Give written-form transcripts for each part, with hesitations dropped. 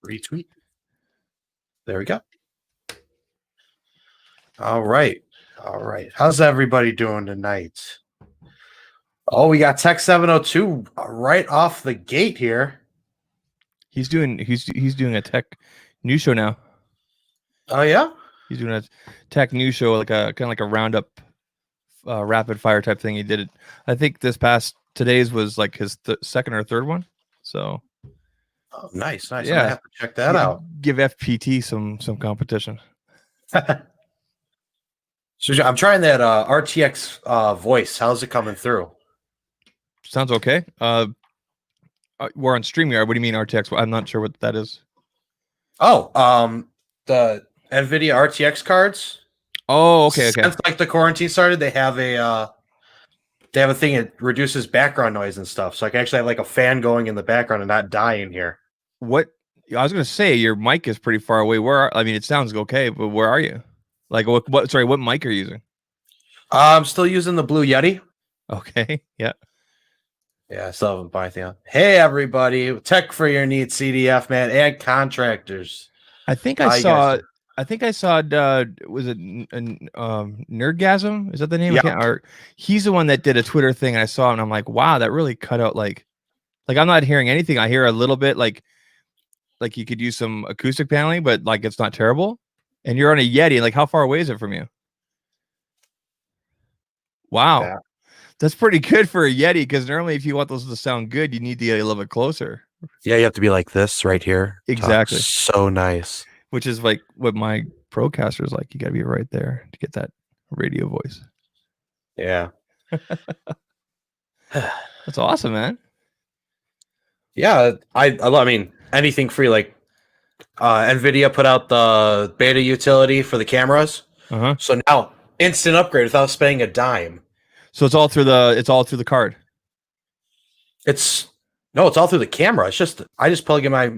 Retweet. There we go. All right. How's everybody doing tonight? Oh, we got Tech 702 right off the gate here. He's doing a tech news show now. Oh yeah? He's doing a tech news show, like a kind of like a roundup, rapid fire type thing. He did it. I think today's was like his second or third one. So, nice. Yeah, I'm gonna have to check that out. Give FPT some competition. So I'm trying that RTX voice. How's it coming through? Sounds okay. We're on StreamYard. What do you mean RTX? I'm not sure what that is. Oh, the NVIDIA RTX cards. Oh, okay. Since like the quarantine started, they have a thing that reduces background noise and stuff. So I can actually have like a fan going in the background and not die in here. What I was gonna say, your mic is pretty far away. It sounds okay, but where are you? Like what mic are you using? I'm still using the Blue Yeti. Okay. Yeah. Yeah, I still haven't bought anything else. Hey everybody, tech for your needs, CDF man, and contractors. I think I saw was it Nerdgasm? Is that the name? Yeah. Or he's the one that did a Twitter thing, and I saw it and I'm like, wow, that really cut out like I'm not hearing anything. I hear a little bit like you could use some acoustic paneling, but like it's not terrible. And you're on a Yeti, like how far away is it from you? Wow. Yeah. That's pretty good for a Yeti, because normally if you want those to sound good, you need to get a little bit closer. Yeah, you have to be like this right here. Exactly. So nice. Which is like what my Procaster is like. You got to be right there to get that radio voice. Yeah. That's awesome, man. Yeah, I mean, anything free. Like NVIDIA put out the beta utility for the cameras. So now instant upgrade without spending a dime. So it's all through the card. It's all through the camera. It's just I just plug in my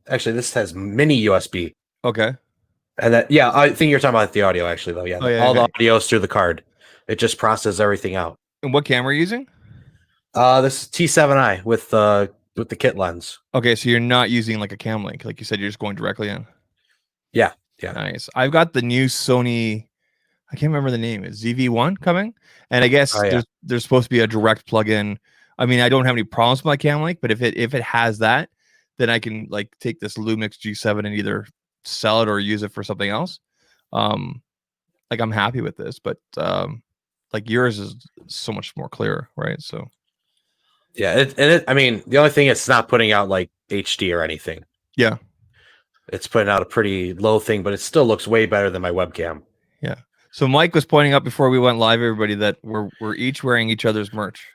actually this has mini USB. Okay. And that I think you're talking about the audio actually though. Yeah. The audio is through the card. It just processes everything out. And what camera are you using? This T7i with the kit lens. Okay, so you're not using like a cam link, like you said, you're just going directly in. Yeah. Nice. I've got the new Sony, I can't remember the name, is ZV-1 coming, and I guess there's supposed to be a direct plug-in. I mean, I don't have any problems with my cam link, but if it has that, then I can like take this Lumix G7 and either sell it or use it for something else. Like I'm happy with this, but like yours is so much more clear, right? So yeah, I mean, the only thing it's not putting out like HD or anything. Yeah, it's putting out a pretty low thing, but it still looks way better than my webcam. Yeah. So Mike was pointing out before we went live, everybody, that we're each wearing each other's merch.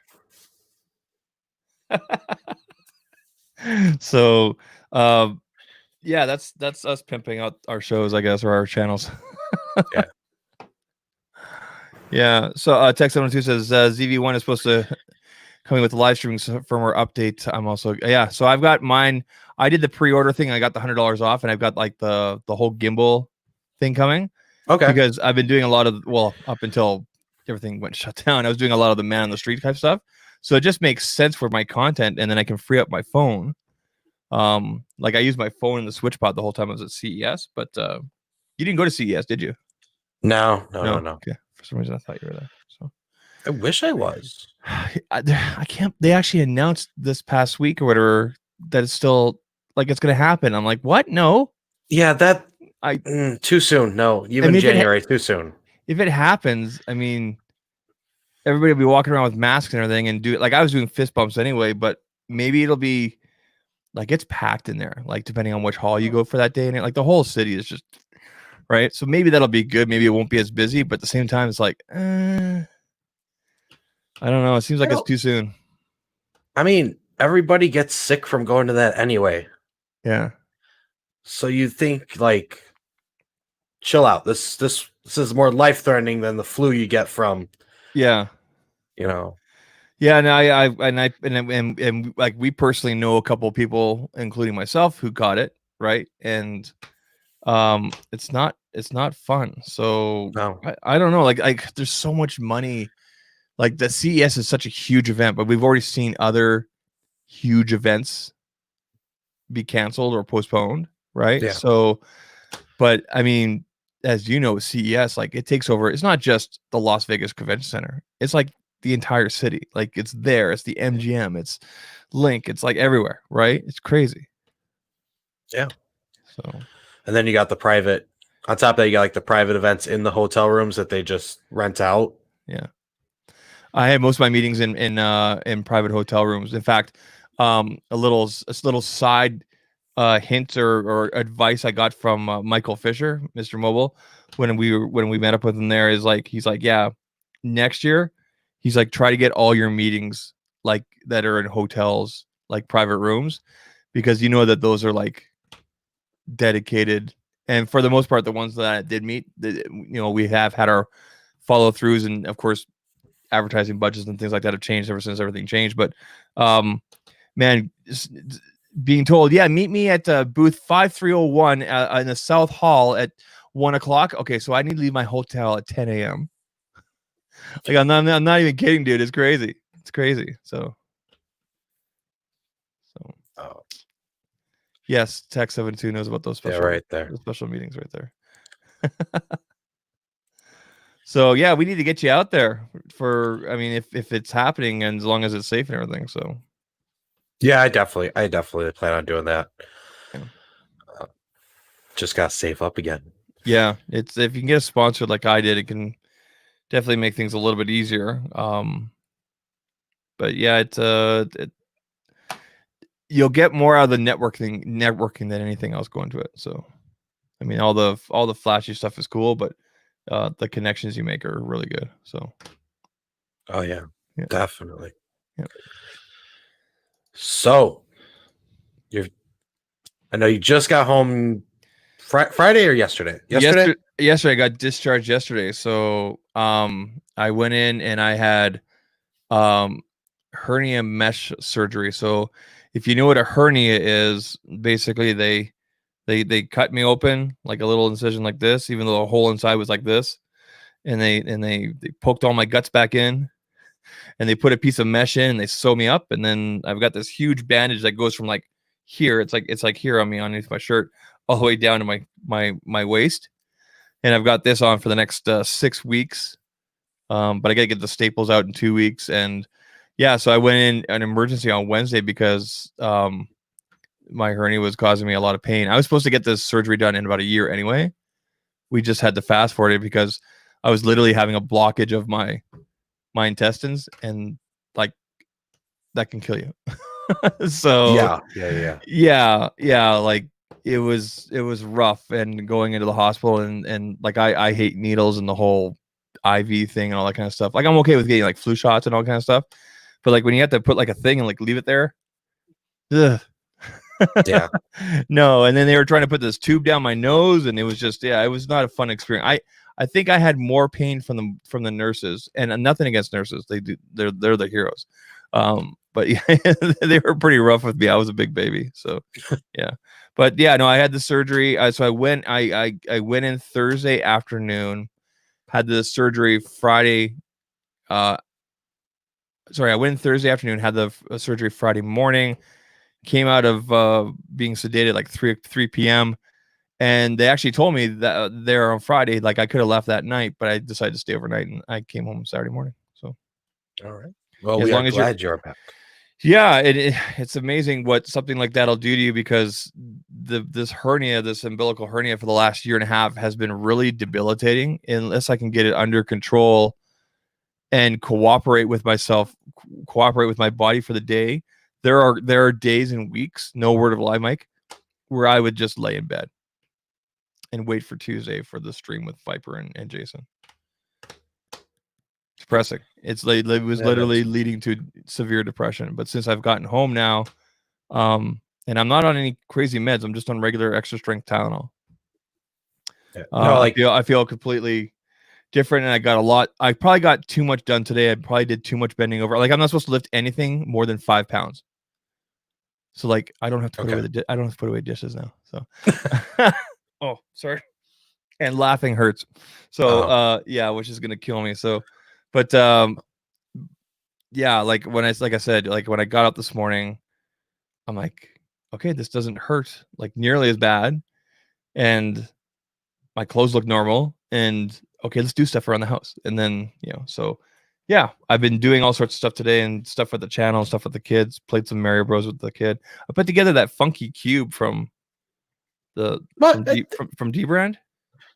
So, yeah, that's us pimping out our shows, I guess, or our channels. Yeah. Yeah. So Tech 702 says ZV-1 is supposed to coming with the live streaming firmware update. I'm also so I've got mine. I did the pre-order thing. I got the $100 off, and I've got like the whole gimbal thing coming. Okay. Because I've been doing a lot of up until everything went shut down, I was doing a lot of the man on the street type stuff. So it just makes sense for my content, and then I can free up my phone. Like I used my phone in the SwitchPod the whole time I was at CES, but you didn't go to CES, did you? No. Okay. For some reason, I thought you were there. So I wish I was. I can't. They actually announced this past week or whatever that it's still like it's going to happen. I'm like, what? No. Yeah, that too soon. No, even January too soon. If it happens, I mean, everybody will be walking around with masks and everything and do it. Like I was doing fist bumps anyway, but maybe it'll be like it's packed in there, like depending on which hall you go for that day. And like the whole city is just right. So maybe that'll be good. Maybe it won't be as busy, but at the same time, it's like, I don't know. It seems like it's too soon. I mean, everybody gets sick from going to that anyway. Yeah. So you think like, chill out. This is more life-threatening than the flu you get from. Yeah. You know. Yeah, and like we personally know a couple of people, including myself, who got it, right? And it's not fun. So no. I don't know. Like there's so much money. Like the CES is such a huge event, but we've already seen other huge events be canceled or postponed, right? Yeah. So, but I mean, as you know, CES, like it takes over. It's not just the Las Vegas Convention Center. It's like the entire city. Like it's there. It's the MGM. It's Link. It's like everywhere, right? It's crazy. Yeah. So, and then you got the private. On top of that, you got like the private events in the hotel rooms that they just rent out. Yeah, I had most of my meetings in private hotel rooms. In fact, a little side hint or advice I got from Michael Fisher, Mr. Mobile, when we met up with him there is like he's like, yeah, next year, he's like, try to get all your meetings like that are in hotels, like private rooms, because you know that those are like dedicated, and for the most part, the ones that I did meet, we have had our follow throughs, and of course, advertising budgets and things like that have changed ever since everything changed. But man, being told, yeah, meet me at booth 5301 in the South Hall at 1:00. Okay, so I need to leave my hotel at 10 a.m. Like I'm not even kidding, dude. It's crazy. It's crazy. So Oh, yes, Tech 72 knows about those special, right there. those special meetings right there. So yeah, we need to get you out there for. I mean, if it's happening and as long as it's safe and everything. So yeah, I definitely plan on doing that. yeah. Just got to save up again. Yeah, it's if you can get a sponsor like I did, it can definitely make things a little bit easier. But yeah, you'll get more out of the networking than anything else going to it. So, I mean, all the flashy stuff is cool, but the connections you make are really good. So, oh yeah. Definitely. Yeah. So, I know you just got home Friday or yesterday. Yesterday, I got discharged yesterday. So, I went in and I had hernia mesh surgery. So, if you know what a hernia is, basically they cut me open like a little incision like this, even though the hole inside was like this, and they poked all my guts back in, and they put a piece of mesh in, and they sew me up, and then I've got this huge bandage that goes from like here, it's like here on me underneath my shirt, all the way down to my waist, and I've got this on for the next 6 weeks. But I gotta get the staples out in 2 weeks, and yeah, so I went in an emergency on Wednesday because my hernia was causing me a lot of pain. I was supposed to get this surgery done in about a year anyway. We just had to fast forward it because I was literally having a blockage of my intestines, and like that can kill you. So yeah, like it was rough, and going into the hospital, and like I hate needles and the whole IV thing and all that kind of stuff. Like I'm okay with getting like flu shots and all kind of stuff, but like when you have to put like a thing and like leave it there, ugh. Yeah. No, and then they were trying to put this tube down my nose, and it was just it was not a fun experience. I think I had more pain from the nurses, and nothing against nurses. They're the heroes. But yeah, they were pretty rough with me. I was a big baby, so yeah. But yeah, no, I had the surgery. So I went went in Thursday afternoon, had the surgery Friday. Sorry, I went in Thursday afternoon, had the surgery Friday morning. Came out of being sedated like 3 p.m. and they actually told me that there on Friday, like I could have left that night, but I decided to stay overnight, and I came home Saturday morning. So, all right. Well, we are glad you're back. Yeah, it's amazing what something like that'll do to you, because this hernia, this umbilical hernia, for the last year and a half has been really debilitating. Unless I can get it under control and cooperate with myself, cooperate with my body for the day. There are days and weeks, no word of a lie, Mike, where I would just lay in bed and wait for Tuesday for the stream with Viper and Jason. Depressing. It was literally leading to severe depression. But since I've gotten home now, and I'm not on any crazy meds, I'm just on regular extra strength Tylenol. Yeah. No, I feel completely different, and I probably got too much done today. I probably did too much bending over. Like I'm not supposed to lift anything more than 5 pounds. So like I don't have to put away I don't have to put away dishes now. So oh, sorry. And laughing hurts. So yeah, which is gonna kill me. So but yeah, like when I said, like when I got up this morning, I'm like, okay, this doesn't hurt like nearly as bad, and my clothes look normal, and okay, let's do stuff around the house. And then, so yeah, I've been doing all sorts of stuff today and stuff with the channel, stuff with the kids, played some Mario Bros with the kid. I put together that funky cube from from D brand.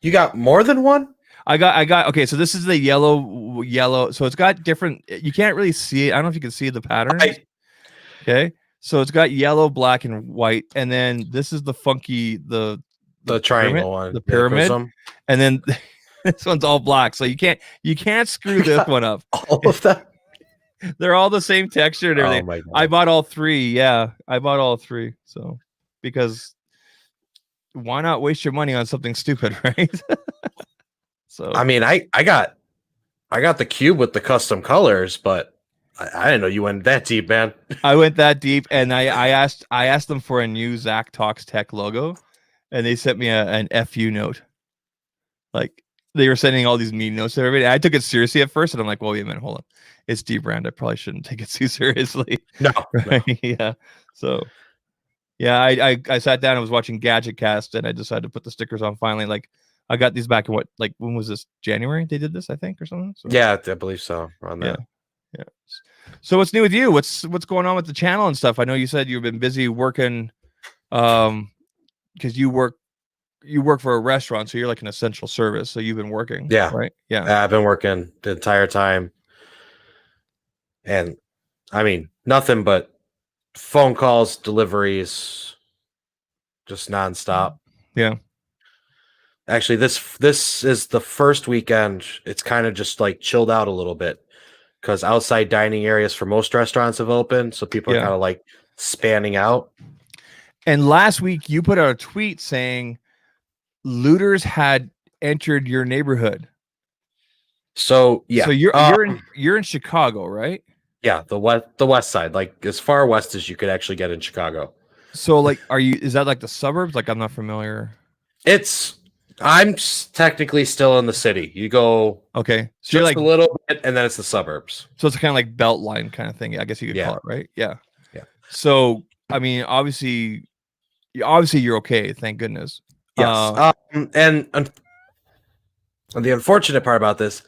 You got more than one? I got okay, so this is the yellow, so it's got different, you can't really see it. I don't know if you can see the patterns. Okay. So it's got yellow, black, and white, and then this is the funky the triangle pyramid, one, the pyramid, and then this one's all black. So you can't screw this one up. All of them. They're all the same texture and everything. Oh my God. I bought all three. Yeah, I bought all three. So because why not waste your money on something stupid, right? So I mean, I got the cube with the custom colors, but I didn't know you went that deep, man. I went that deep, and I asked them for a new ZAKtalks Tech logo, and they sent me an FU note. Like, they were sending all these mean notes to everybody. I took it seriously at first, and I'm like, well, wait a minute, hold on. It's D brand. I probably shouldn't take it too seriously. No. Right? No. Yeah. So yeah, I sat down and was watching Gadget Cast, and I decided to put the stickers on finally. Like, I got these back in when was this? January they did this, I think, or something. So, yeah, I believe so. On that. Yeah. So what's new with you? What's going on with the channel and stuff? I know you said you've been busy working, because you work for a restaurant, so you're like an essential service. So you've been working. Yeah. Right. Yeah. I've been working the entire time, and I mean nothing but phone calls, deliveries, just nonstop. Yeah. Actually, this is the first weekend. It's kind of just like chilled out a little bit, because outside dining areas for most restaurants have opened, so people are kind of like spanning out. And last week you put out a tweet saying looters had entered your neighborhood. So yeah, so you're in Chicago, right? Yeah, the west side, like as far west as you could actually get in Chicago. So like, is that like the suburbs? Like, I'm not familiar. I'm technically still in the city. You go okay, so just you're like a little bit, and then it's the suburbs. So it's kind of like belt line kind of thing, I guess you could call it, right? Yeah. Yeah. So I mean, obviously you're okay, thank goodness. Yes. And the unfortunate part about this,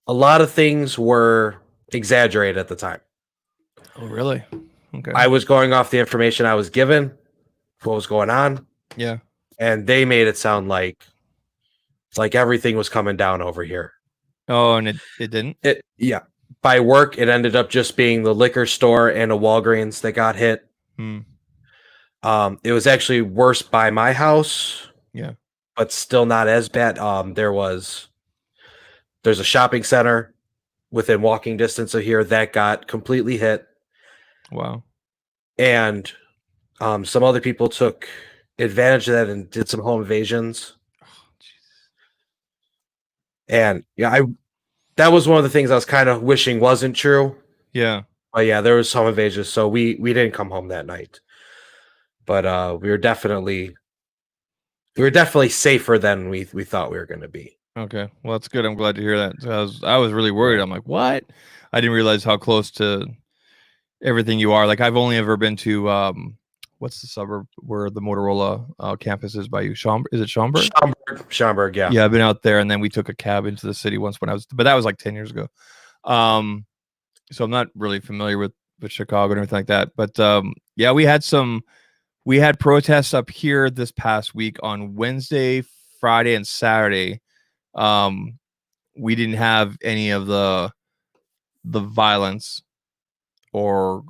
a lot of things were exaggerated at the time. Oh, really? Okay. I was going off the information I was given, what was going on. Yeah. And they made it sound like everything was coming down over here. Oh, and it didn't? Yeah. By work, it ended up just being the liquor store and a Walgreens that got hit. It was actually worse by my house. Yeah. But still not as bad. There's a shopping center within walking distance of here that got completely hit. Wow. And some other people took advantage of that and did some home invasions. Oh, and yeah, that was one of the things I was kind of wishing wasn't true. Yeah. But yeah, there was home invasions, so we didn't come home that night. But we were definitely safer than we thought we were going to be. Okay, well, that's good. I'm glad to hear that. I was really worried. I'm like, what? I didn't realize how close to everything you are. Like, I've only ever been to what's the suburb where the Motorola campus is by you? Is it Schaumburg? Schaumburg, yeah. Yeah, I've been out there, and then we took a cab into the city once but that was like 10 years ago. So I'm not really familiar with Chicago and everything like that. But yeah, we had protests up here this past week on Wednesday, Friday, and Saturday. We didn't have any of the violence or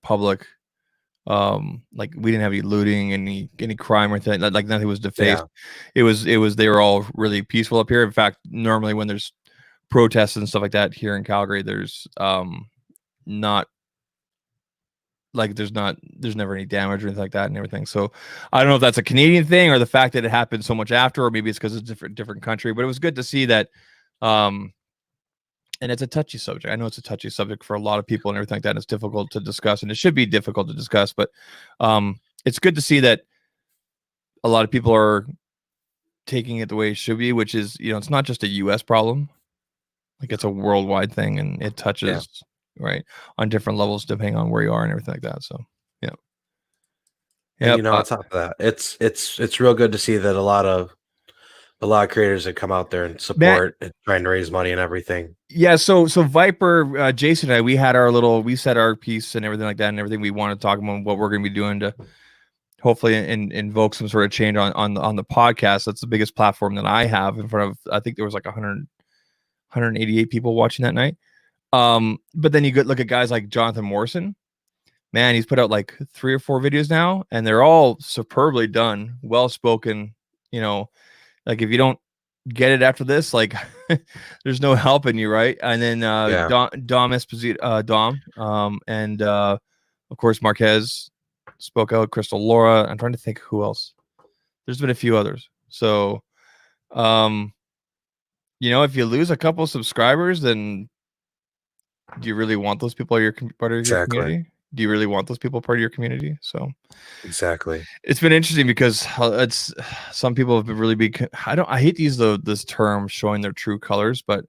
public, like we didn't have any looting, any crime or anything. Like nothing was defaced. Yeah. It was they were all really peaceful up here. In fact, normally when there's protests and stuff like that here in Calgary, there's not like there's never any damage or anything like that and everything. So I don't know if that's a Canadian thing or the fact that it happened so much after, or maybe it's because it's a different country. But it was good to see that. And it's a touchy subject. I know it's a touchy subject for a lot of people and everything like that. It's difficult to discuss, and it should be difficult to discuss. But it's good to see that a lot of people are taking it the way it should be, which is, it's not just a U.S. problem. Like, it's a worldwide thing, and it touches right on different levels depending on where you are and everything like that. So yeah. And on top of that, it's real good to see that a lot of creators that come out there and support and trying to raise money and everything. Yeah, so Viper, Jason and I, we said our piece and everything like that, and everything we want to talk about what we're going to be doing to hopefully invoke some sort of change on the podcast. That's the biggest platform that I have in front of. I think there was like 188 people watching that night. But then you look at guys like Jonathan Morrison. Man, he's put out like 3 or 4 videos now, and they're all superbly done, well spoken. Like if you don't get it after this, like there's no helping you, right? And then Dom Esposito, and of course Marquez spoke out. Crystal Laura. I'm trying to think who else. There's been a few others. So, if you lose a couple subscribers, then do you really want those people part of your community? Do you really want those people part of your community? So exactly, it's been interesting because some people have been really big. I hate to use this term showing their true colors, but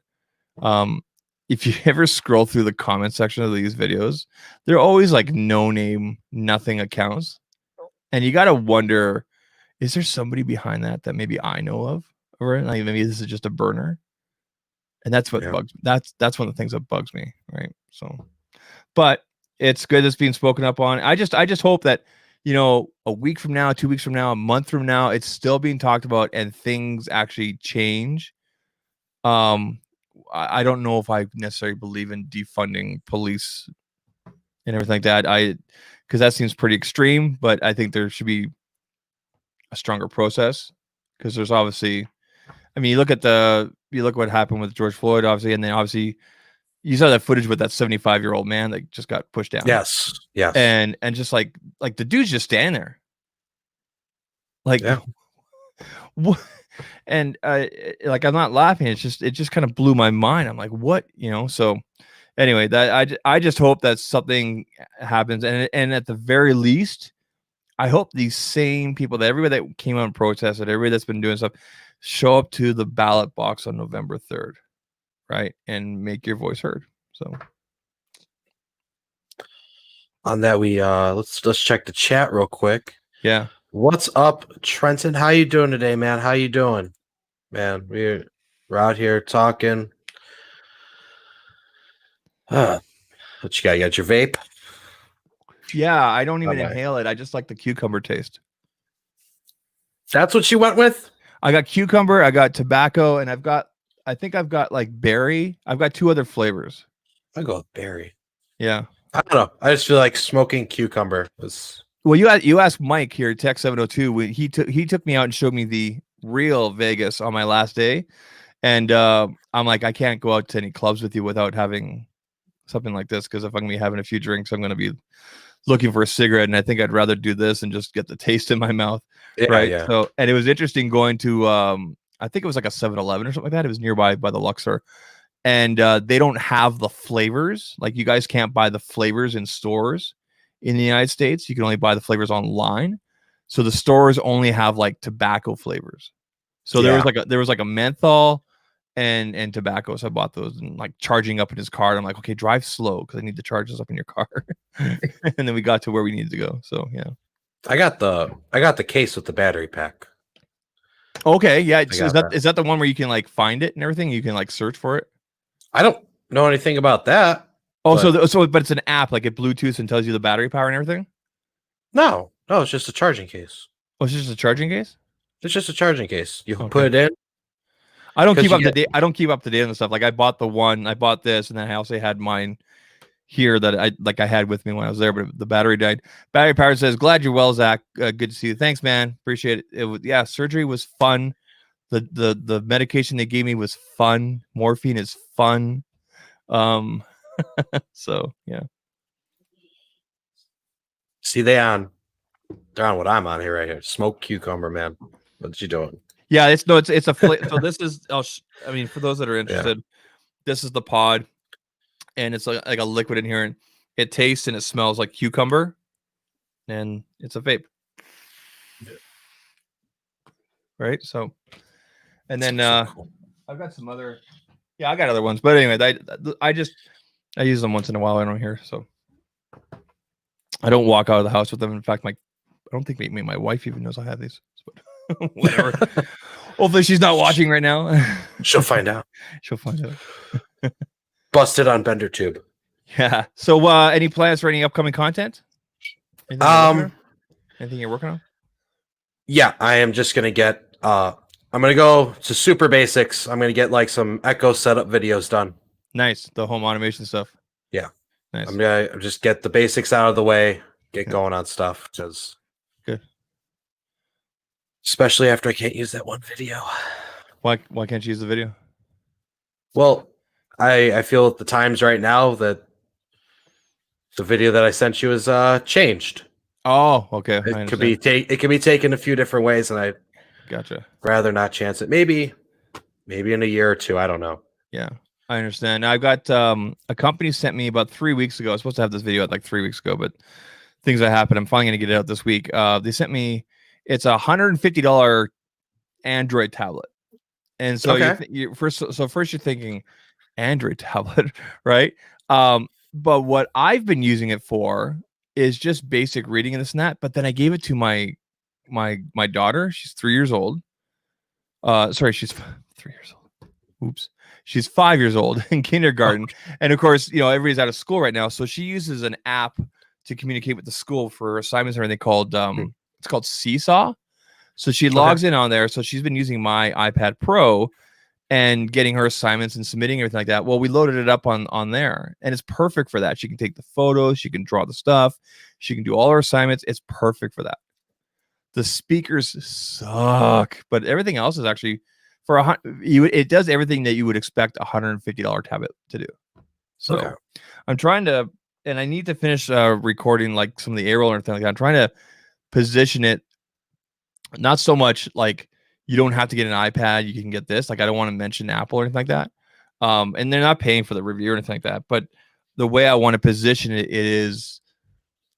if you ever scroll through the comment section of these videos, they're always like no name, nothing accounts, and you got to wonder, is there somebody behind that maybe I know of, or like maybe this is just a burner? And that's what bugs. That's one of the things that bugs me, right? So, but it's good that's being spoken up on. I just hope that a week from now, 2 weeks from now, a month from now, it's still being talked about and things actually change. I don't know if I necessarily believe in defunding police and everything like that. Because that seems pretty extreme, but I think there should be a stronger process, because there's obviously, I mean, you look what happened with George Floyd, obviously, and then obviously you saw that footage with that 75-year-old man that just got pushed down. Yes. And just like the dude's just standing there. Like, what? And like, I'm not laughing. It just kind of blew my mind. I'm like, what? So anyway, that I just hope that something happens, and at the very least, I hope these same people, that everybody that came out and protested, everybody that's been doing stuff, show up to the ballot box on November 3rd, right, and make your voice heard. So on that, we let's check the chat real quick. Yeah. What's up, Trenton? How you doing today, man? How you doing, man? We're out here talking. What you got? You got your vape? Yeah, I don't even inhale it. I just like the cucumber taste. That's what you went with? I got cucumber, I got tobacco, and I think I've got like berry. I've got 2 other flavors. I go with berry. Yeah. I don't know. I just feel like smoking cucumber was. Well, you asked Mike here, Tech 702. He took me out and showed me the real Vegas on my last day, and I'm like, I can't go out to any clubs with you without having something like this, because if I'm gonna be having a few drinks, I'm gonna be looking for a cigarette, and I think I'd rather do this and just get the taste in my mouth. Right. Yeah. So, and it was interesting going to I think it was like a 7-Eleven or something like that. It was nearby by the Luxor, and they don't have the flavors. Like, you guys can't buy the flavors in stores in the United States. You can only buy the flavors online. So the stores only have like tobacco flavors. So there was like a menthol and tobacco. So I bought those, and like charging up in his car. I'm like, okay, drive slow because I need to charge this up in your car. And then we got to where we needed to go. So yeah. I got the case with the battery pack. Okay, yeah. Is that the one where you can like find it and everything? You can like search for it. I don't know anything about that. Oh, but it's an app, like it Bluetooth and tells you the battery power and everything. No, it's just a charging case. Oh, it's just a charging case. It's just a charging case. You put it in. I don't keep up to date. I don't keep up to date on the stuff. Like, I bought this, and then I also had mine here that I had with me when I was there, but the battery died. Battery Power says, glad you're well, Zach. Good to see you. Thanks, man. Appreciate it. Surgery was fun. The medication they gave me was fun. Morphine is fun. So yeah. See, they're on what I'm on here right here. Smoked cucumber, man. What you doing? Yeah, it's a so this is, I mean, for those that are interested, this is the pod, and it's like a liquid in here, and it tastes and it smells like cucumber, and it's a vape. Right? So, and then cool. I've got some other, I got other ones, but anyway, I use them once in a while. I don't hear, so I don't walk out of the house with them. In fact, don't think maybe my wife even knows I have these. But whatever. Hopefully she's not watching right now. She'll find out. She'll find out. Busted on BenderTube. Yeah. So any plans for any upcoming content? Anything you're working on? Yeah, I am just gonna get I'm gonna go to super basics. I'm gonna get like some Echo setup videos done. Nice. The home automation stuff. Yeah. Nice. I'm gonna just get the basics out of the way, get going on stuff. Because good. Especially after I can't use that one video. Why can't you use the video? Well, I feel at the times right now that the video that I sent you is changed. Oh, okay. It could be taken a few different ways, and I gotcha. Rather not chance it. Maybe in a year or two. I don't know. Yeah, I understand. I've got a company sent me about 3 weeks ago. I was supposed to have this video out like 3 weeks ago, but things that happened. I'm finally gonna get it out this week. They sent me. It's $150 Android tablet, and so first you're thinking Android tablet, right? But what I've been using it for is just basic reading and this and that. But then I gave it to my daughter. She's 3 years old. Sorry, she's 3 years old. Oops. She's 5 years old in kindergarten. And of course, everybody's out of school right now. So she uses an app to communicate with the school for assignments or anything called it's called Seesaw. So she logs in on there. So she's been using my iPad Pro and getting her assignments and submitting everything like that. Well, we loaded it up on there, and it's perfect for that. She can take the photos, she can draw the stuff, she can do all her assignments. It's perfect for that. The speakers suck, but everything else is actually it does everything that you would expect a $150 tablet to do. So I'm trying to, and I need to finish recording like some of the A-roll or anything like that. I'm trying to position it not so much like you don't have to get an iPad, you can get this. Like I don't want to mention Apple or anything like that. And they're not paying for the review or anything like that. But the way I want to position it is,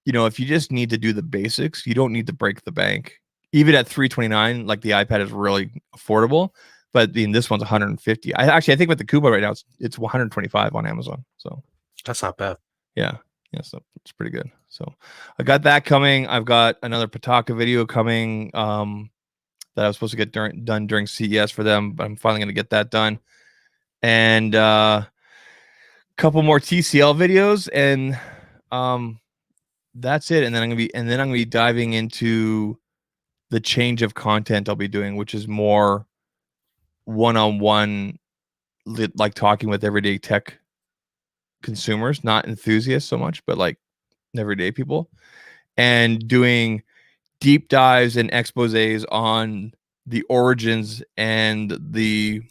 if you just need to do the basics, you don't need to break the bank. Even at $329, like the iPad is really affordable. But this one's $150. I think with the Kuba right now, it's $125 on Amazon. So that's not bad. Yeah. So it's pretty good. So I got that coming. I've got another Pataka video coming that I was supposed to get done during CES for them, but I'm finally going to get that done. And a couple more TCL videos, and that's it. And then I'm gonna be diving into the change of content I'll be doing, which is more one-on-one, like talking with everyday tech consumers, not enthusiasts so much, but like everyday people, and doing deep dives and exposés on the origins and the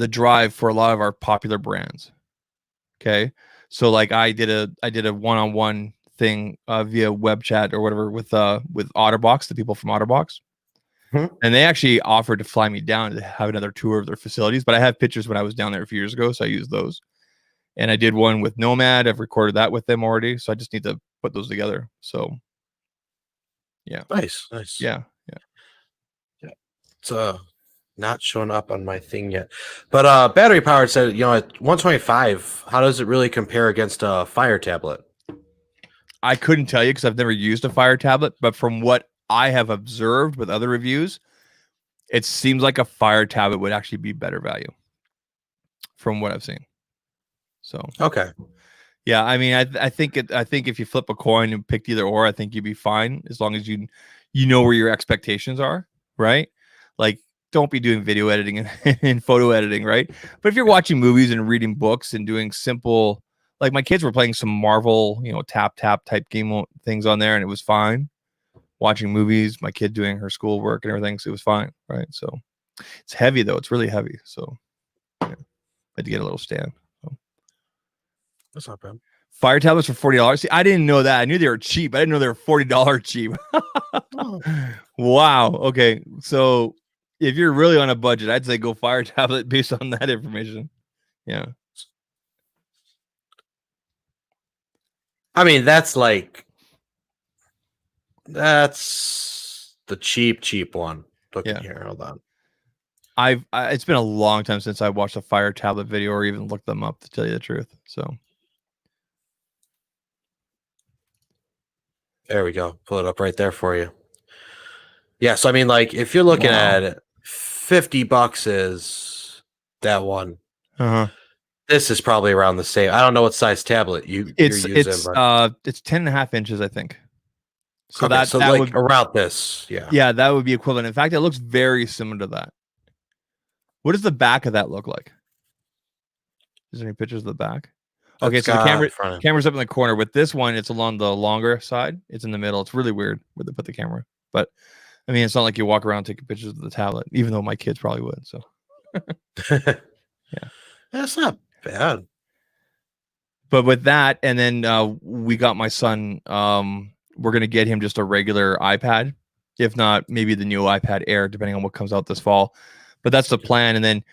drive for a lot of our popular brands. Okay, so like I did a one-on-one thing via web chat or whatever with Otterbox, the people from Otterbox. And they actually offered to fly me down to have another tour of their facilities. But I have pictures when I was down there a few years ago, so I used those. And I did one with Nomad. I've recorded that with them already, so I just need to put those together. So, yeah, nice. Yeah. It's not showing up on my thing yet, but battery powered said at 125. How does it really compare against a Fire tablet? I couldn't tell you because I've never used a Fire tablet, but from what I have observed with other reviews, it seems like a Fire tablet would actually be better value from what I've seen. So yeah, I mean, I think if you flip a coin and picked either or, I think you'd be fine as long as you know where your expectations are, right? Like, don't be doing video editing and photo editing, right? But if you're watching movies and reading books and doing simple, like my kids were playing some Marvel, tap type game things on there, and it was fine. Watching movies, my kid doing her schoolwork and everything, so it was fine, right? So it's heavy though; it's really heavy. So yeah, I had to get a little stand. So. That's not bad. Fire tablets for $40. See, I didn't know that. I knew they were cheap. I didn't know they were $40 cheap. Wow. Okay, so if you're really on a budget, I'd say go Fire tablet based on that information. Yeah. I mean, that's the cheap one. Look here, hold on. It's been a long time since I watched a Fire tablet video or even looked them up, to tell you the truth. So There we go. Pull it up right there for you. Yeah, so I mean, like, if you're looking at it, $50 is that one. This is probably around the same. I don't know what size tablet you're using. It's 10.5 inches, I think. So okay, so that like would around this, yeah. Yeah, that would be equivalent. In fact, it looks very similar to that. What does the back of that look like? Is there any pictures of the back? Okay, so the camera's up in the corner. With this one, it's along the longer side. It's in the middle. It's really weird where they put the camera. But I mean, it's not like you walk around taking pictures of the tablet, even though my kids probably would. So yeah, that's not bad. But with that, and then we got my son. We're gonna get him just a regular iPad, if not maybe the new iPad Air, depending on what comes out this fall. But that's the plan, and then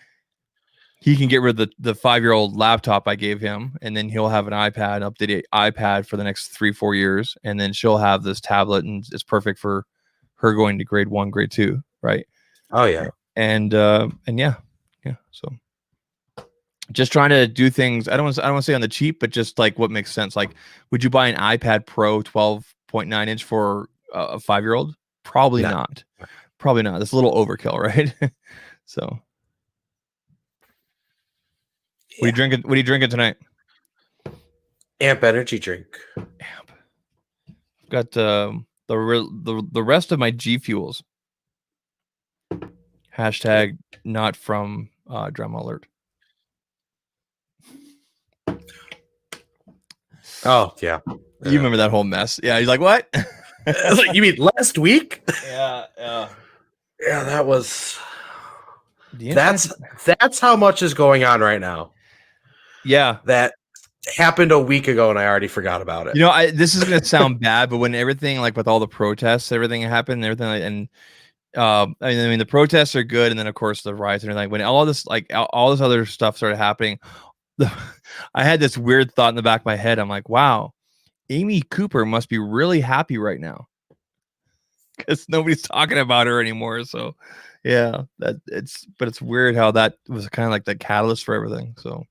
he can get rid of the 5-year-old laptop I gave him, and then he'll have an iPad, updated iPad for the next 3-4 years, and then she'll have this tablet, and it's perfect for her going to grade 1, grade 2, right? Oh yeah, and yeah. So just trying to do things. I don't want to say on the cheap, but just like what makes sense. Like, would you buy an iPad Pro 12.9 inch for a 5-year-old? Probably not. Probably not. That's a little overkill, right? So. What are you drinking? What are you drinking tonight? Amp energy drink. Amp. I've got the rest of my G Fuels. Hashtag not from Drum Alert. Oh yeah, you remember that whole mess? Yeah, he's like, what? Like, you mean last week? Yeah. That was. That's how much is going on right now. Yeah, that happened a week ago, and I already forgot about it. You know, this is gonna sound bad, but when everything, like with all the protests, everything happened, and everything, and I mean, the protests are good, and then of course the riots and everything. When all this, like all this other stuff started happening, I had this weird thought in the back of my head. I'm like, wow, Amy Cooper must be really happy right now because nobody's talking about her anymore. So, yeah, but it's weird how that was kind of like the catalyst for everything. So.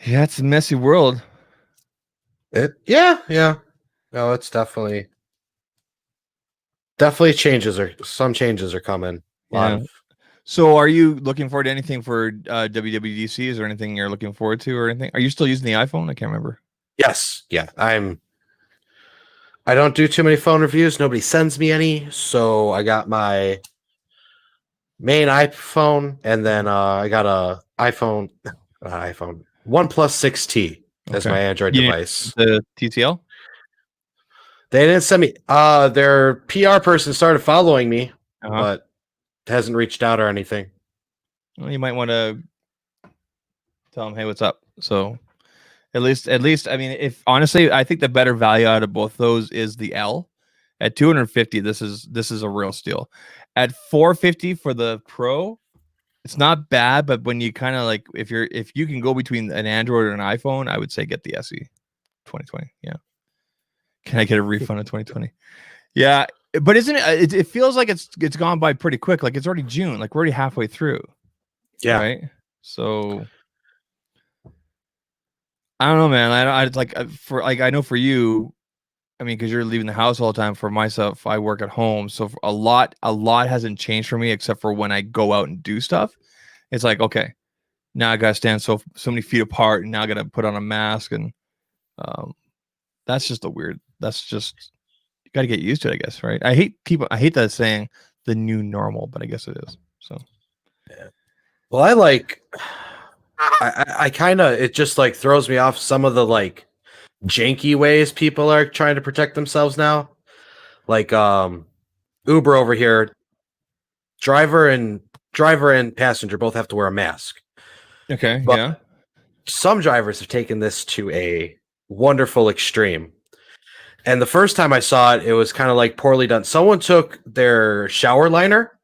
Yeah, it's a messy world. Yeah. No, it's definitely some changes are coming. So are you looking forward to anything for WWDC? Is there anything you're looking forward to or anything? Are you still using the iPhone? I can't remember. Yes. Yeah. I don't do too many phone reviews. Nobody sends me any. So I got my main iPhone, and then I got a iPhone OnePlus 6T as my Android device. The TCL? They didn't send me. Their PR person started following me, but hasn't reached out or anything. Well, you might want to tell them, hey, what's up? So at least, I mean, if honestly, I think the better value out of both those is the L. At $250, this is a real steal. At $450 for the Pro, it's not bad, but when you kind of like, if you can go between an Android and an iPhone, I would say get the SE 2020. Yeah. Can I get a refund in 2020? Yeah, but isn't it? It feels like it's gone by pretty quick. Like it's already June. Like we're already halfway through. Yeah. Right. So I don't know, man. I like for like I know for you. I mean, because you're leaving the house all the time. For myself, I work at home, so a lot hasn't changed for me except for when I go out and do stuff. It's like, okay, now I gotta stand so many feet apart, and now I gotta put on a mask, and that's just that's just you gotta get used to it, I guess, right? I hate that saying the new normal, but I guess it is. So yeah. Well, I kind of, it just like throws me off some of the like janky ways people are trying to protect themselves now. Like Uber over here, driver and passenger both have to wear a mask. Okay, but yeah. Some drivers have taken this to a wonderful extreme. And the first time I saw it, it was kind of like poorly done. Someone took their shower liner.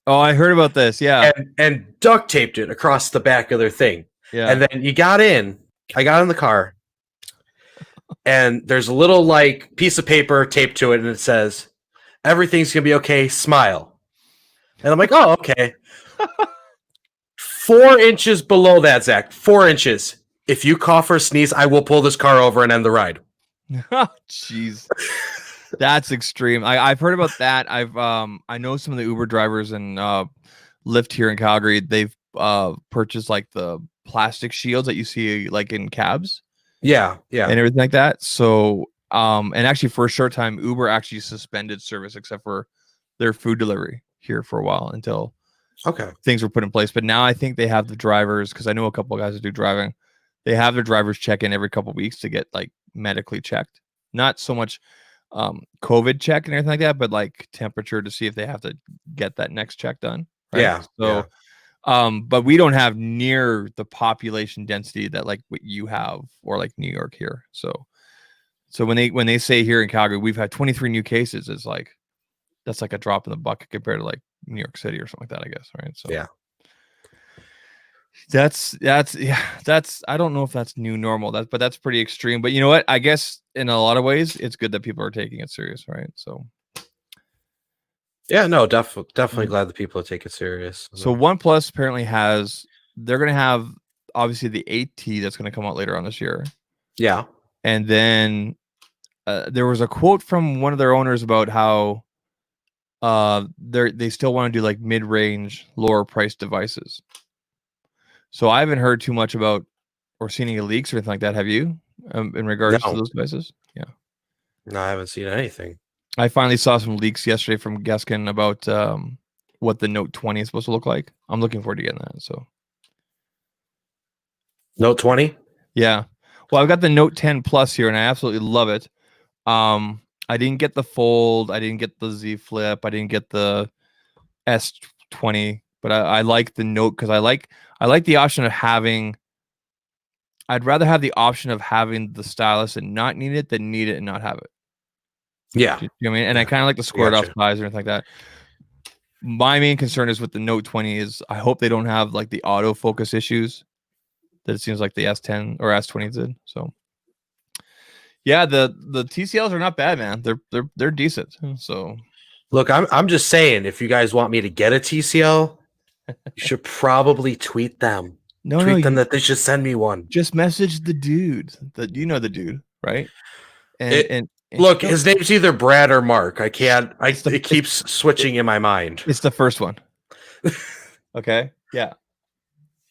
Oh, I heard about this. Yeah. And duct taped it across the back of their thing. Yeah. And then I got in the car, and there's a little like piece of paper taped to it, and it says, "Everything's gonna be okay. Smile." And I'm like, "Oh, okay." 4 inches below that, Zach. 4 inches. if you cough or sneeze, I will pull this car over and end the ride. Jeez. That's extreme. I've heard about that. I know some of the Uber drivers and Lyft here in Calgary. They've purchased like the plastic shields that you see like in cabs. Yeah. And everything like that. So and actually for a short time, Uber actually suspended service except for their food delivery here for a while until things were put in place. But now I think they have the drivers, because I know a couple of guys that do driving. They have their drivers check in every couple of weeks to get like medically checked. Not so much COVID check and everything like that, but like temperature to see if they have to get that next check done. Right? Yeah. So, but we don't have near the population density that like what you have or like New York here. So when they say here in Calgary we've had 23 new cases, it's like that's like a drop in the bucket compared to like New York City or something like that, I guess. Right. So yeah. That's I don't know if that's new normal, but that's pretty extreme. But you know what? I guess in a lot of ways, it's good that people are taking it serious, right? So yeah, no, definitely glad that people take it serious. So OnePlus apparently they're going to have obviously the 8T that's going to come out later on this year. Yeah. And then there was a quote from one of their owners about how they still want to do like mid-range, lower price devices. So I haven't heard too much about or seen any leaks or anything like that. Have you, in regards to those devices? Yeah. No, I haven't seen anything. I finally saw some leaks yesterday from Geskin about what the Note 20 is supposed to look like. I'm looking forward to getting that. So Note 20? Yeah. Well, I've got the Note 10 Plus here, and I absolutely love it. I didn't get the Fold. I didn't get the Z Flip. I didn't get the S20. But I like the Note because I like the option of having. I'd rather have the option of having the stylus and not need it than need it and not have it. Yeah. You know what I mean? And I kind of like the squared off size or anything like that. My main concern is with the Note 20 is I hope they don't have like the autofocus issues that it seems like the S10 or S20 did. So yeah, the TCLs are not bad, man. They're decent. So look, I'm just saying, if you guys want me to get a TCL, you should probably tweet them. Tweet them that they should send me one. Just message the dude. The dude, right? And look, his name's either Brad or Mark. I can't. It keeps switching in my mind. It's the first one. Okay. Yeah.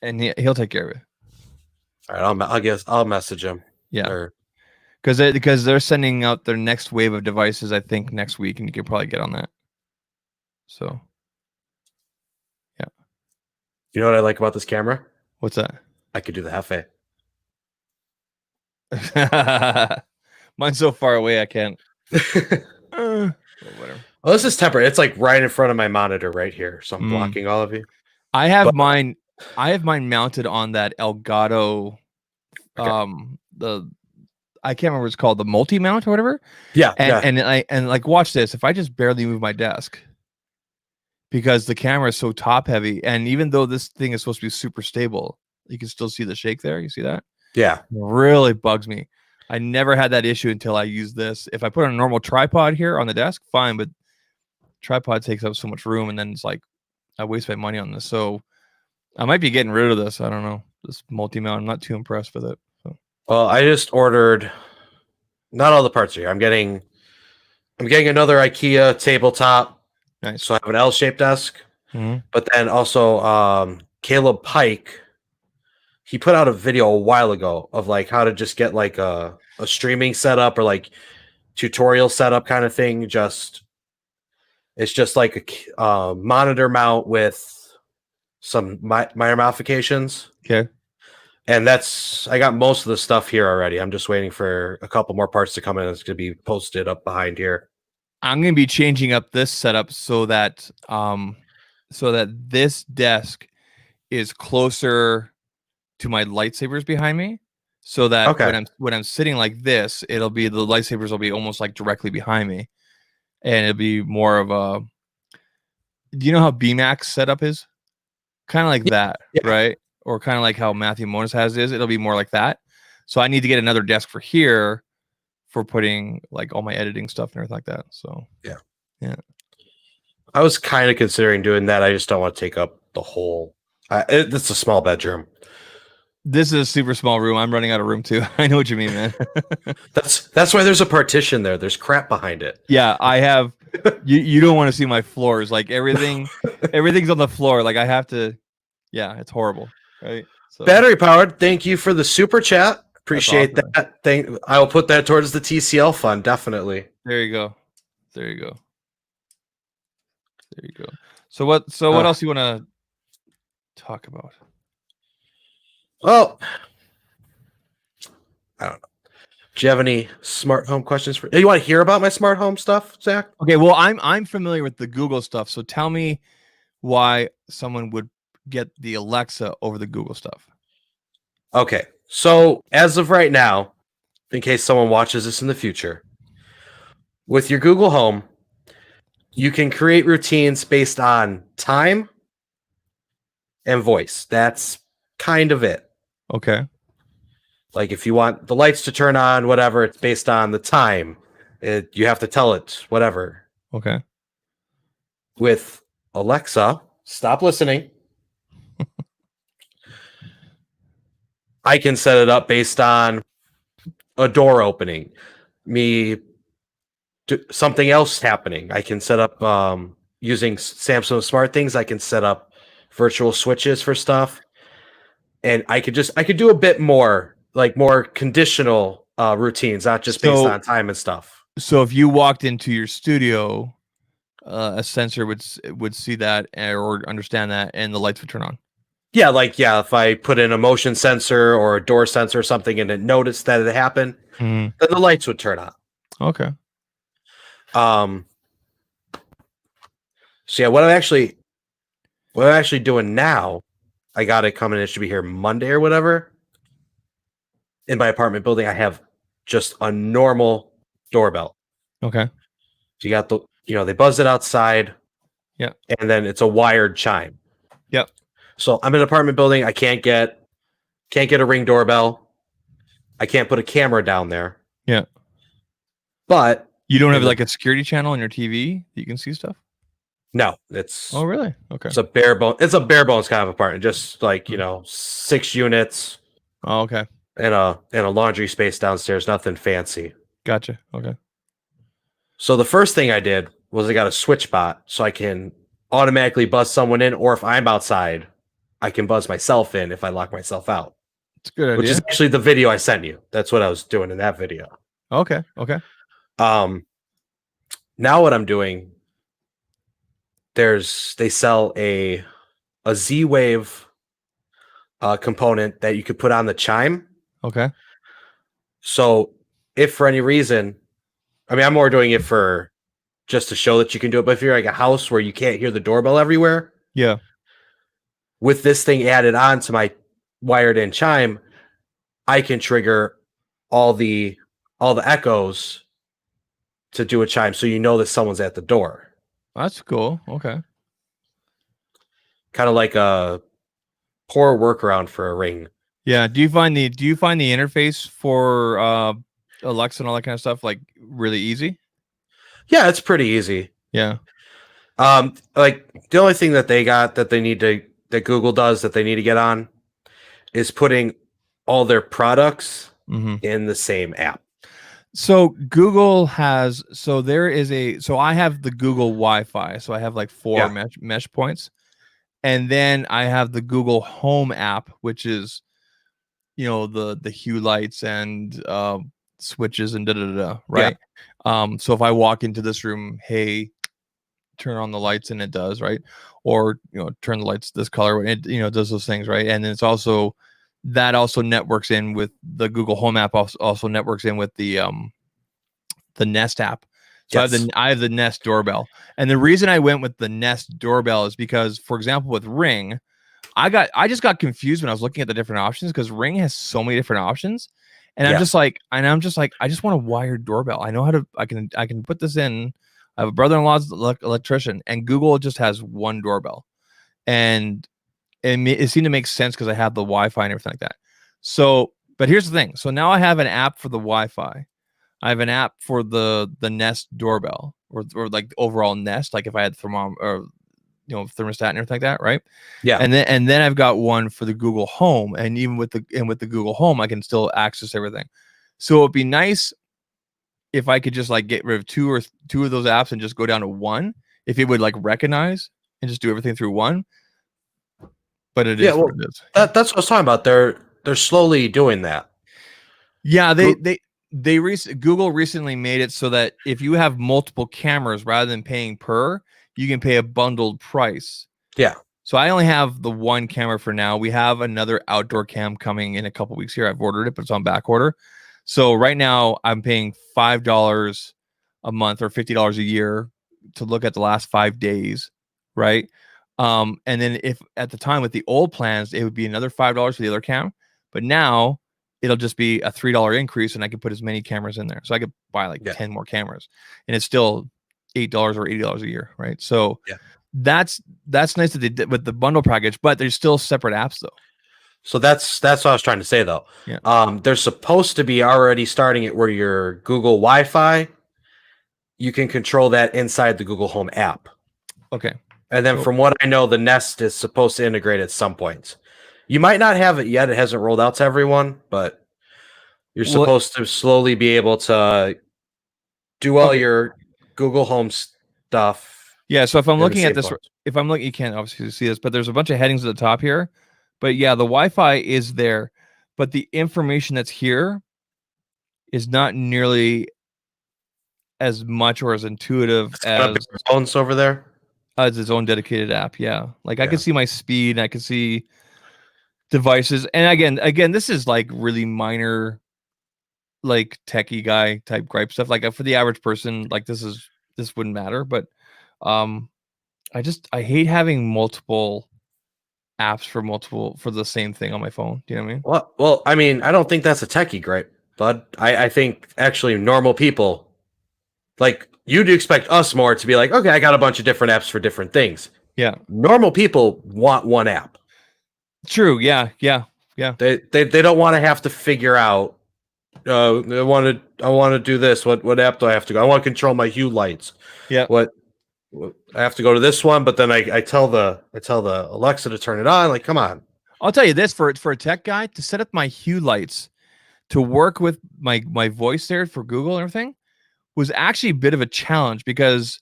And he'll take care of it. All right. I'll message him. Yeah. Because they're sending out their next wave of devices, I think, next week, and you can probably get on that. So. Yeah. You know what I like about this camera? What's that? I could do the Hefe. Mine's so far away, I can't. Whatever. Well, this is temporary. It's like right in front of my monitor right here, so I'm blocking all of you. I have mine mounted on that Elgato. Okay. I can't remember what it's called, the multi mount or whatever. Yeah. And like watch this. If I just barely move my desk, because the camera is so top heavy, and even though this thing is supposed to be super stable, you can still see the shake there. You see that? Yeah. It really bugs me. I never had that issue until I use this. If I put on a normal tripod here on the desk, fine, but tripod takes up so much room, and then it's like I waste my money on this. So I might be getting rid of this. I don't know. This multi-mount. I'm not too impressed with it. So. Well, I just ordered not all the parts here. I'm getting another IKEA tabletop. Nice. So I have an L-shaped desk. Mm-hmm. But then also Caleb Pike, he put out a video a while ago of like how to just get like a streaming setup or like tutorial setup kind of thing. It's just like a monitor mount with some minor modifications. Okay. And I got most of the stuff here already. I'm just waiting for a couple more parts to come in. It's going to be posted up behind here. I'm going to be changing up this setup so that this desk is closer to my lightsabers behind me, so that when I'm sitting like this, it'll be the lightsabers will be almost like directly behind me, and it'll be more of a. Do you know how BMAX setup is? Kind of like that, right? Or kind of like how Matthew Moniz has his. It'll be more like that. So I need to get another desk for here for putting like all my editing stuff and everything like that. So yeah. I was kind of considering doing that. I just don't want to take up the whole. It's a small bedroom. This is a super small room. I'm running out of room too. I know what you mean, man. That's why there's a partition there. There's crap behind it. Yeah, I have. You don't want to see my floors. Like everything's on the floor. Like I have to. Yeah, it's horrible. Right. So Battery powered. Thank you for the super chat. Appreciate awesome. that. I will put that towards the TCL fund. Definitely. There you go. There you go. There you go. So what else you want to talk about? Well, I don't know. Do you have any smart home questions for? You want to hear about my smart home stuff, Zach? Okay, well, I'm familiar with the Google stuff, so tell me why someone would get the Alexa over the Google stuff. Okay, so as of right now, in case someone watches this in the future, with your Google Home, you can create routines based on time and voice. That's kind of it. Okay. Like if you want the lights to turn on, whatever, it's based on the time. You have to tell it, whatever. Okay. With Alexa, stop listening. I can set it up based on a door opening, something else happening. I can set up using Samsung Smart Things. I can set up virtual switches for stuff, and I could do a bit more, like more conditional routines, not just based on time and stuff. So if you walked into your studio, a sensor would see that or understand that, and the lights would turn on. Yeah, if I put in a motion sensor or a door sensor or something and it noticed that it happened, then the lights would turn on. Okay. So yeah, what I'm actually doing now, I got it coming. It should be here Monday or whatever. In my apartment building, I have just a normal doorbell. Okay. So you got they buzz it outside. Yeah. And then it's a wired chime. Yep. So I'm in an apartment building. I can't get a Ring doorbell. I can't put a camera down there. Yeah. But you don't have like a security channel on your TV that you can see stuff? No, it's. Oh, really? Okay. It's a bare bones kind of apartment, just like 6 units. Oh, okay. And a laundry space downstairs, nothing fancy. Gotcha. Okay. So the first thing I did was I got a switch bot so I can automatically buzz someone in, or if I'm outside, I can buzz myself in if I lock myself out. It's a good idea. Which is actually the video I sent you. That's what I was doing in that video. Okay. Okay. Now what I'm doing, they sell a Z-Wave component that you could put on the chime. Okay. So if for any reason, I mean, I'm more doing it for just to show that you can do it. But if you're like a house where you can't hear the doorbell everywhere, yeah, with this thing added on to my wired in chime, I can trigger all the echoes to do a chime, so you know that someone's at the door. That's cool. Okay. Kind of like a poor workaround for a Ring. Yeah. Do you find the interface for Alexa and all that kind of stuff like really easy? Yeah, it's pretty easy. Yeah. Like the only thing that that Google does that they need to get on is putting all their products in the same app. So Google has, so I have the Google Wi-Fi. So I have like 4 mesh points. And then I have the Google Home app, which is, the hue lights and switches and right? Yeah. So if I walk into this room, hey, turn on the lights, and it does, right? Or turn the lights this color, it does those things, right? And then it's also networks in with the Google Home app. Also networks in with the Nest app. So yes. I have the Nest doorbell, and the reason I went with the Nest doorbell is because, for example, with Ring, I just got confused when I was looking at the different options, because Ring has so many different options, and I'm just like, I just want a wired doorbell. I know how to, I can put this in. I have a brother-in-law's electrician, and Google just has one doorbell, and it seemed to make sense because I have the Wi-Fi and everything like that. So, but here's the thing. So now I have an app for the Wi-Fi. I have an app for the Nest doorbell, or like the overall Nest. Like if I had thermostat and everything like that, right? Yeah. And then I've got one for the Google Home, and even with the Google Home, I can still access everything. So it'd be nice if I could just like get rid of two of those apps and just go down to one, if it would like recognize and just do everything through one. But it is what it is. That's what I was talking about. They're slowly doing that. Yeah, Google recently made it so that if you have multiple cameras, rather than paying per, you can pay a bundled price. Yeah. So I only have the one camera for now. We have another outdoor cam coming in a couple weeks here. I've ordered it, but it's on back order. So right now I'm paying $5 a month or $50 a year to look at the last 5 days, right? And then if at the time with the old plans, it would be another $5 for the other cam, but now it'll just be a $3 increase, and I can put as many cameras in there. So I could buy like 10 more cameras, and it's still $8 or $80 a year, right? So that's nice that they did with the bundle package, but there's still separate apps though. So that's what I was trying to say though. Yeah. They're supposed to be already starting it where your Google Wi-Fi, you can control that inside the Google Home app. Okay. And then from what I know, the Nest is supposed to integrate at some point. You might not have it yet. It hasn't rolled out to everyone, but you're supposed to slowly be able to do all your Google Home stuff. Yeah. So if I'm looking at this, you can't obviously see this, but there's a bunch of headings at the top here. But yeah, the Wi-Fi is there, but the information that's here is not nearly as much or as intuitive as phones over there. As its own dedicated app. Yeah. Like I can see my speed, and I can see devices. And again, this is like really minor, like techie guy type gripe stuff. Like for the average person, like this wouldn't matter. But I hate having multiple apps for the same thing on my phone. Do you know what I mean? Well, I mean, I don't think that's a techie gripe, bud. I think actually normal people, like you'd expect us more to be like, okay, I got a bunch of different apps for different things. Yeah. Normal people want one app. True. Yeah. They don't want to have to figure out. I want to do this. What app do I have to go? I want to control my hue lights. Yeah. What I have to go to this one, but then I tell the Alexa to turn it on. Like, come on. I'll tell you this, for a tech guy to set up my hue lights to work with my voice there for Google and everything was actually a bit of a challenge, because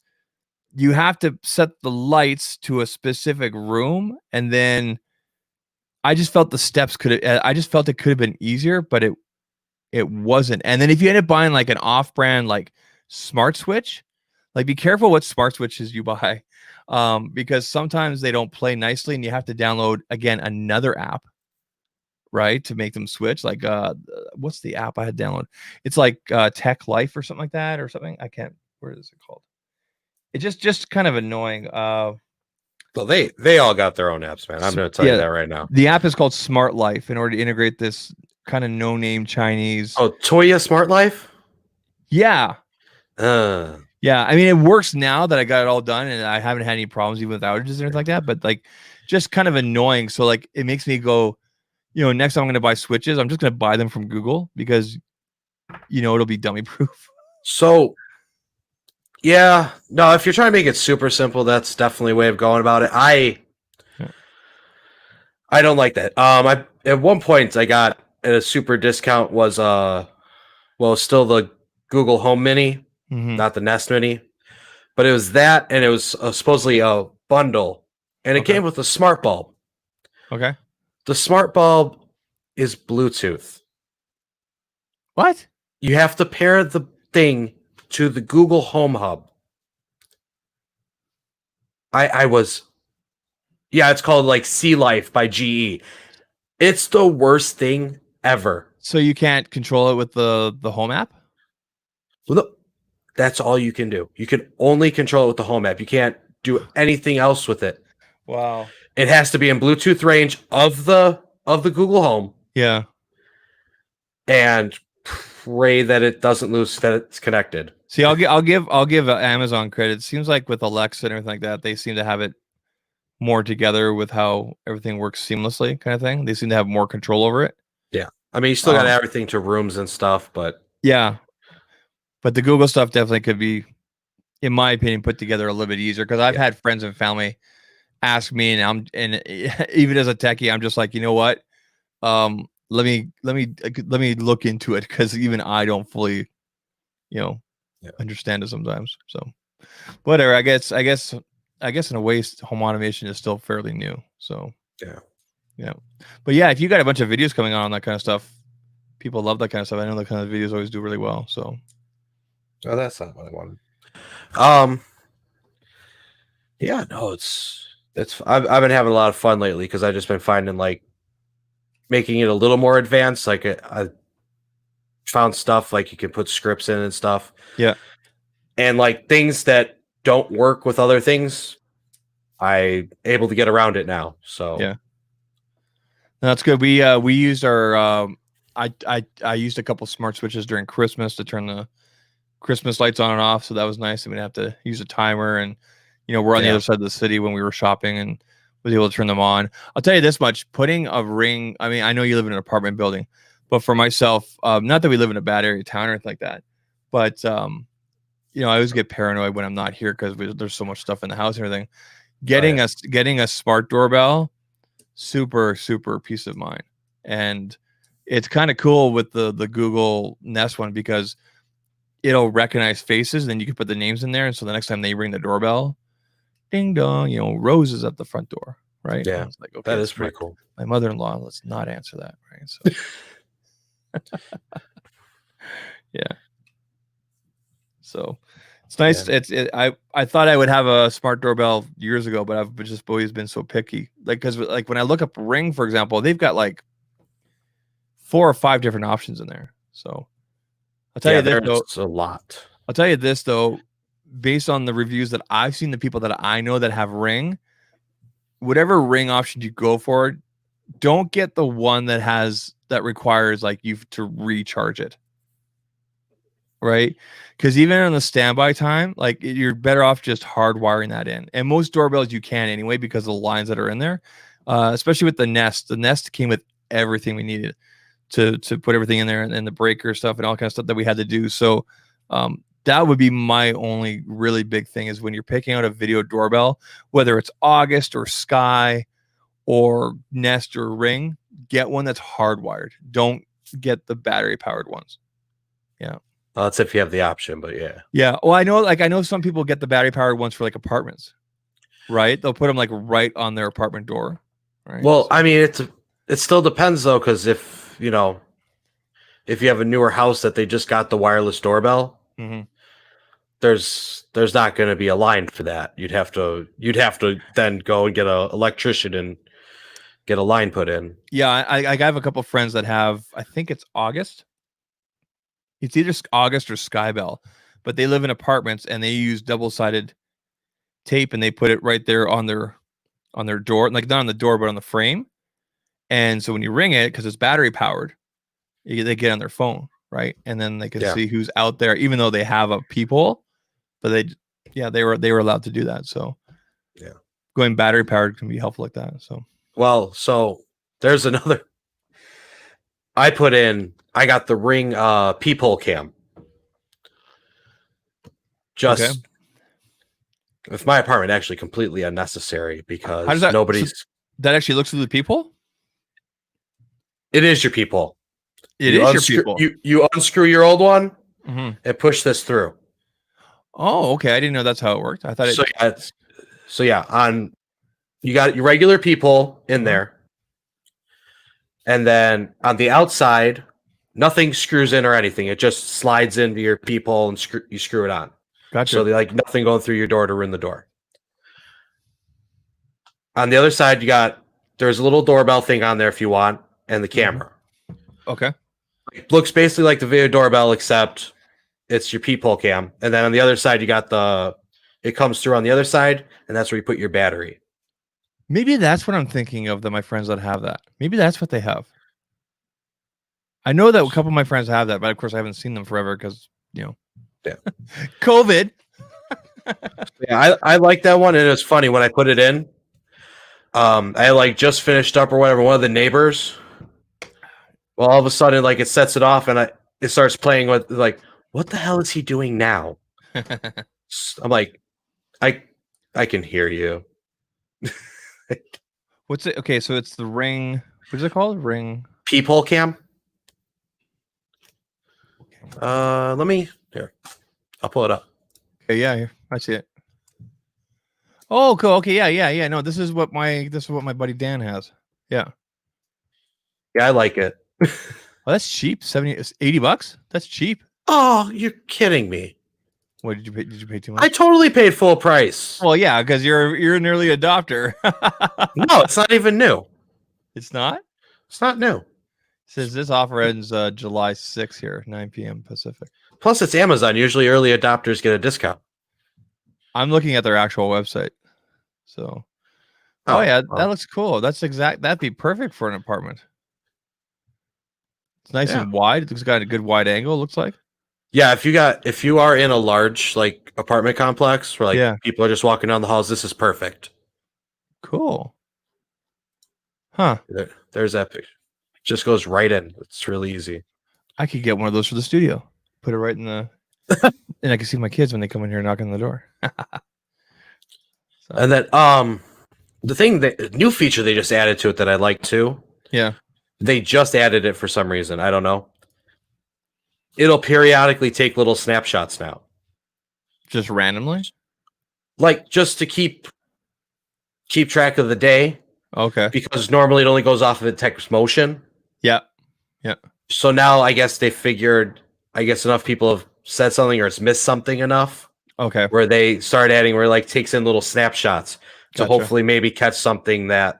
you have to set the lights to a specific room, and then I just felt the steps it could have been easier, but it wasn't. And then if you end up buying like an off-brand like smart switch, like be careful what smart switches you buy, because sometimes they don't play nicely, and you have to download again another app, right, to make them switch. Like what's the app I had downloaded? It's like Tech Life or something like that, or something. I can't. What is it called? It's just kind of annoying. Well, they all got their own apps, man. I'm going to tell you that right now. The app is called Smart Life in order to integrate this kind of no-name Chinese. Oh, Toya Smart Life? Yeah. Yeah. I mean, it works now that I got it all done, and I haven't had any problems even with outages or anything like that. But like, just kind of annoying. So like, it makes me go, next time I'm going to buy switches, I'm just going to buy them from Google, because it'll be dummy proof. So yeah, no, if you're trying to make it super simple, that's definitely a way of going about it. I don't like that. At one point I got at a super discount was still the Google Home Mini, not the Nest Mini, but it was that, and it was supposedly a bundle, and it came with a smart bulb. Okay. The smart bulb is Bluetooth. What? You have to pair the thing to the Google Home Hub. It's called like Sea Life by GE. It's the worst thing ever. So you can't control it with the Home app? Well, no, that's all you can do. You can only control it with the Home app. You can't do anything else with it. Wow. It has to be in Bluetooth range of the Google Home. Yeah. And pray that it doesn't lose, that it's connected. See, I'll give Amazon credit. It seems like with Alexa and everything like that, they seem to have it more together with how everything works seamlessly, kind of thing. They seem to have more control over it. Yeah, I mean, you still got everything to rooms and stuff, but yeah, but the Google stuff definitely could be, in my opinion, put together a little bit easier, because I've had friends and family ask me, and even as a techie, I'm just like, you know what? Let me look into it, because even I don't fully, understand it sometimes. So whatever. I guess in a way, home automation is still fairly new. So yeah. But yeah, if you got a bunch of videos coming on that kind of stuff, people love that kind of stuff. I know that kind of videos always do really well. So that's not what I wanted. Yeah, no, it's I've been having a lot of fun lately, because I've just been finding like making it a little more advanced. Like I found stuff like you can put scripts in and stuff. Yeah. And like things that don't work with other things, I able to get around it now. So yeah, that's good. We used our I used a couple smart switches during Christmas to turn the Christmas lights on and off, so that was nice. And we didn't have to use a timer, and we're on the other side of the city when we were shopping, and was able to turn them on. I'll tell you this much: putting a ring. I mean, I know you live in an apartment building, but for myself, not that we live in a bad area of town or anything like that, but I always get paranoid when I'm not here, because there's so much stuff in the house and everything. Getting a smart doorbell, super peace of mind. And it's kind of cool with the Google Nest one, because it'll recognize faces, and then you can put the names in there, and so the next time they ring the doorbell, ding dong, Rose is at the front door, right? Yeah, it's like, okay, that is pretty cool. My mother-in-law, let's not answer that, right? So yeah, so it's nice. Yeah. I thought I would have a smart doorbell years ago, but I've just always been so picky. Like, because like when I look up Ring, for example, they've got like 4 or 5 different options in there. So I'll tell you this, though, a lot. I'll tell you this though, based on the reviews that I've seen, the people that I know that have Ring, whatever Ring option you go for, don't get the one that requires like you to recharge it. Right? Because even on the standby time, like you're better off just hardwiring that in. And most doorbells you can anyway, because of the lines that are in there. Especially with the Nest. The Nest came with everything we needed to put everything in there, and the breaker stuff and all kind of stuff that we had to do. So that would be my only really big thing, is when you're picking out a video doorbell, whether it's August or Sky or Nest or Ring, get one that's hardwired. Don't get the battery powered ones. Yeah. Well, that's if you have the option, but yeah. Yeah. Well, I know some people get the battery powered ones for like apartments, right? They'll put them like right on their apartment door. Right. Well, I mean, it still depends though, because if you have a newer house that they just got the wireless doorbell, there's not going to be a line for that. You'd have to then go and get an electrician and get a line put in. Yeah, I have a couple of friends that have, I think it's August. It's either August or Skybell, but they live in apartments, and they use double-sided tape, and they put it right there on their door, like not on the door, but on the frame. And so when you ring it, because it's battery powered, they get on their phone, right? And then they can see who's out there, even though they have a peephole. But they were allowed to do that. So yeah, going battery powered can be helpful like that. So so there's another. I got the Ring peephole cam. Just with my apartment, actually completely unnecessary, because how does that, that actually looks through the peephole? It is your peephole. It is your peephole. You unscrew your old one and push this through. Oh, okay. I didn't know that's how it worked. I thought you got your regular peephole in there. And then on the outside, nothing screws in or anything. It just slides into your peephole and you screw it on. Gotcha. So like nothing going through your door to ruin the door. On the other side, there's a little doorbell thing on there if you want, and the camera. Okay. It looks basically like the video doorbell, except it's your peephole cam. And then on the other side, you got it comes through on the other side, and that's where you put your battery. Maybe that's what I'm thinking of, my friends that have that. Maybe that's what they have. I know that a couple of my friends have that, but of course I haven't seen them forever because, COVID. Yeah, I like that one. And it was funny when I put it in. I like just finished up or whatever. One of the neighbors, well, all of a sudden, like it sets it off, and it starts playing with like, what the hell is he doing now? I'm like, I can hear you. What's it? Okay, so it's the Ring. What is it called? Ring Peephole cam. Let me here. I'll pull it up. Okay, yeah, here. I see it. Oh, cool. Okay, yeah. No, this is what my buddy Dan has. Yeah. Yeah, I like it. Oh, that's cheap. 80 bucks? That's cheap. Oh, you're kidding me. What did you pay? Did you pay too much? I totally paid full price. Well, yeah, because you're an early adopter. No, it's not even new. It's not? It's not new. It says this offer ends July 6th here, 9 p.m. Pacific. Plus, it's Amazon. Usually, early adopters get a discount. I'm looking at their actual website. So, yeah, that looks cool. That'd be perfect for an apartment. It's nice and wide. It's got a good wide angle, looks like. Yeah, if you are in a large like apartment complex where like people are just walking down the halls, this is perfect. Cool. Huh. There's that picture. Just goes right in. It's really easy. I could get one of those for the studio. Put it right in the and I can see my kids when they come in here knocking on the door. So. And then the new feature they just added to it that I like too. Yeah. They just added it for some reason. I don't know. It'll periodically take little snapshots now. Just randomly? Like just to keep track of the day. Okay. Because normally it only goes off of the text motion. Yeah. So now I guess they figured enough people have said something or it's missed something enough. Okay. Where they start adding where it like takes in little snapshots to hopefully maybe catch something that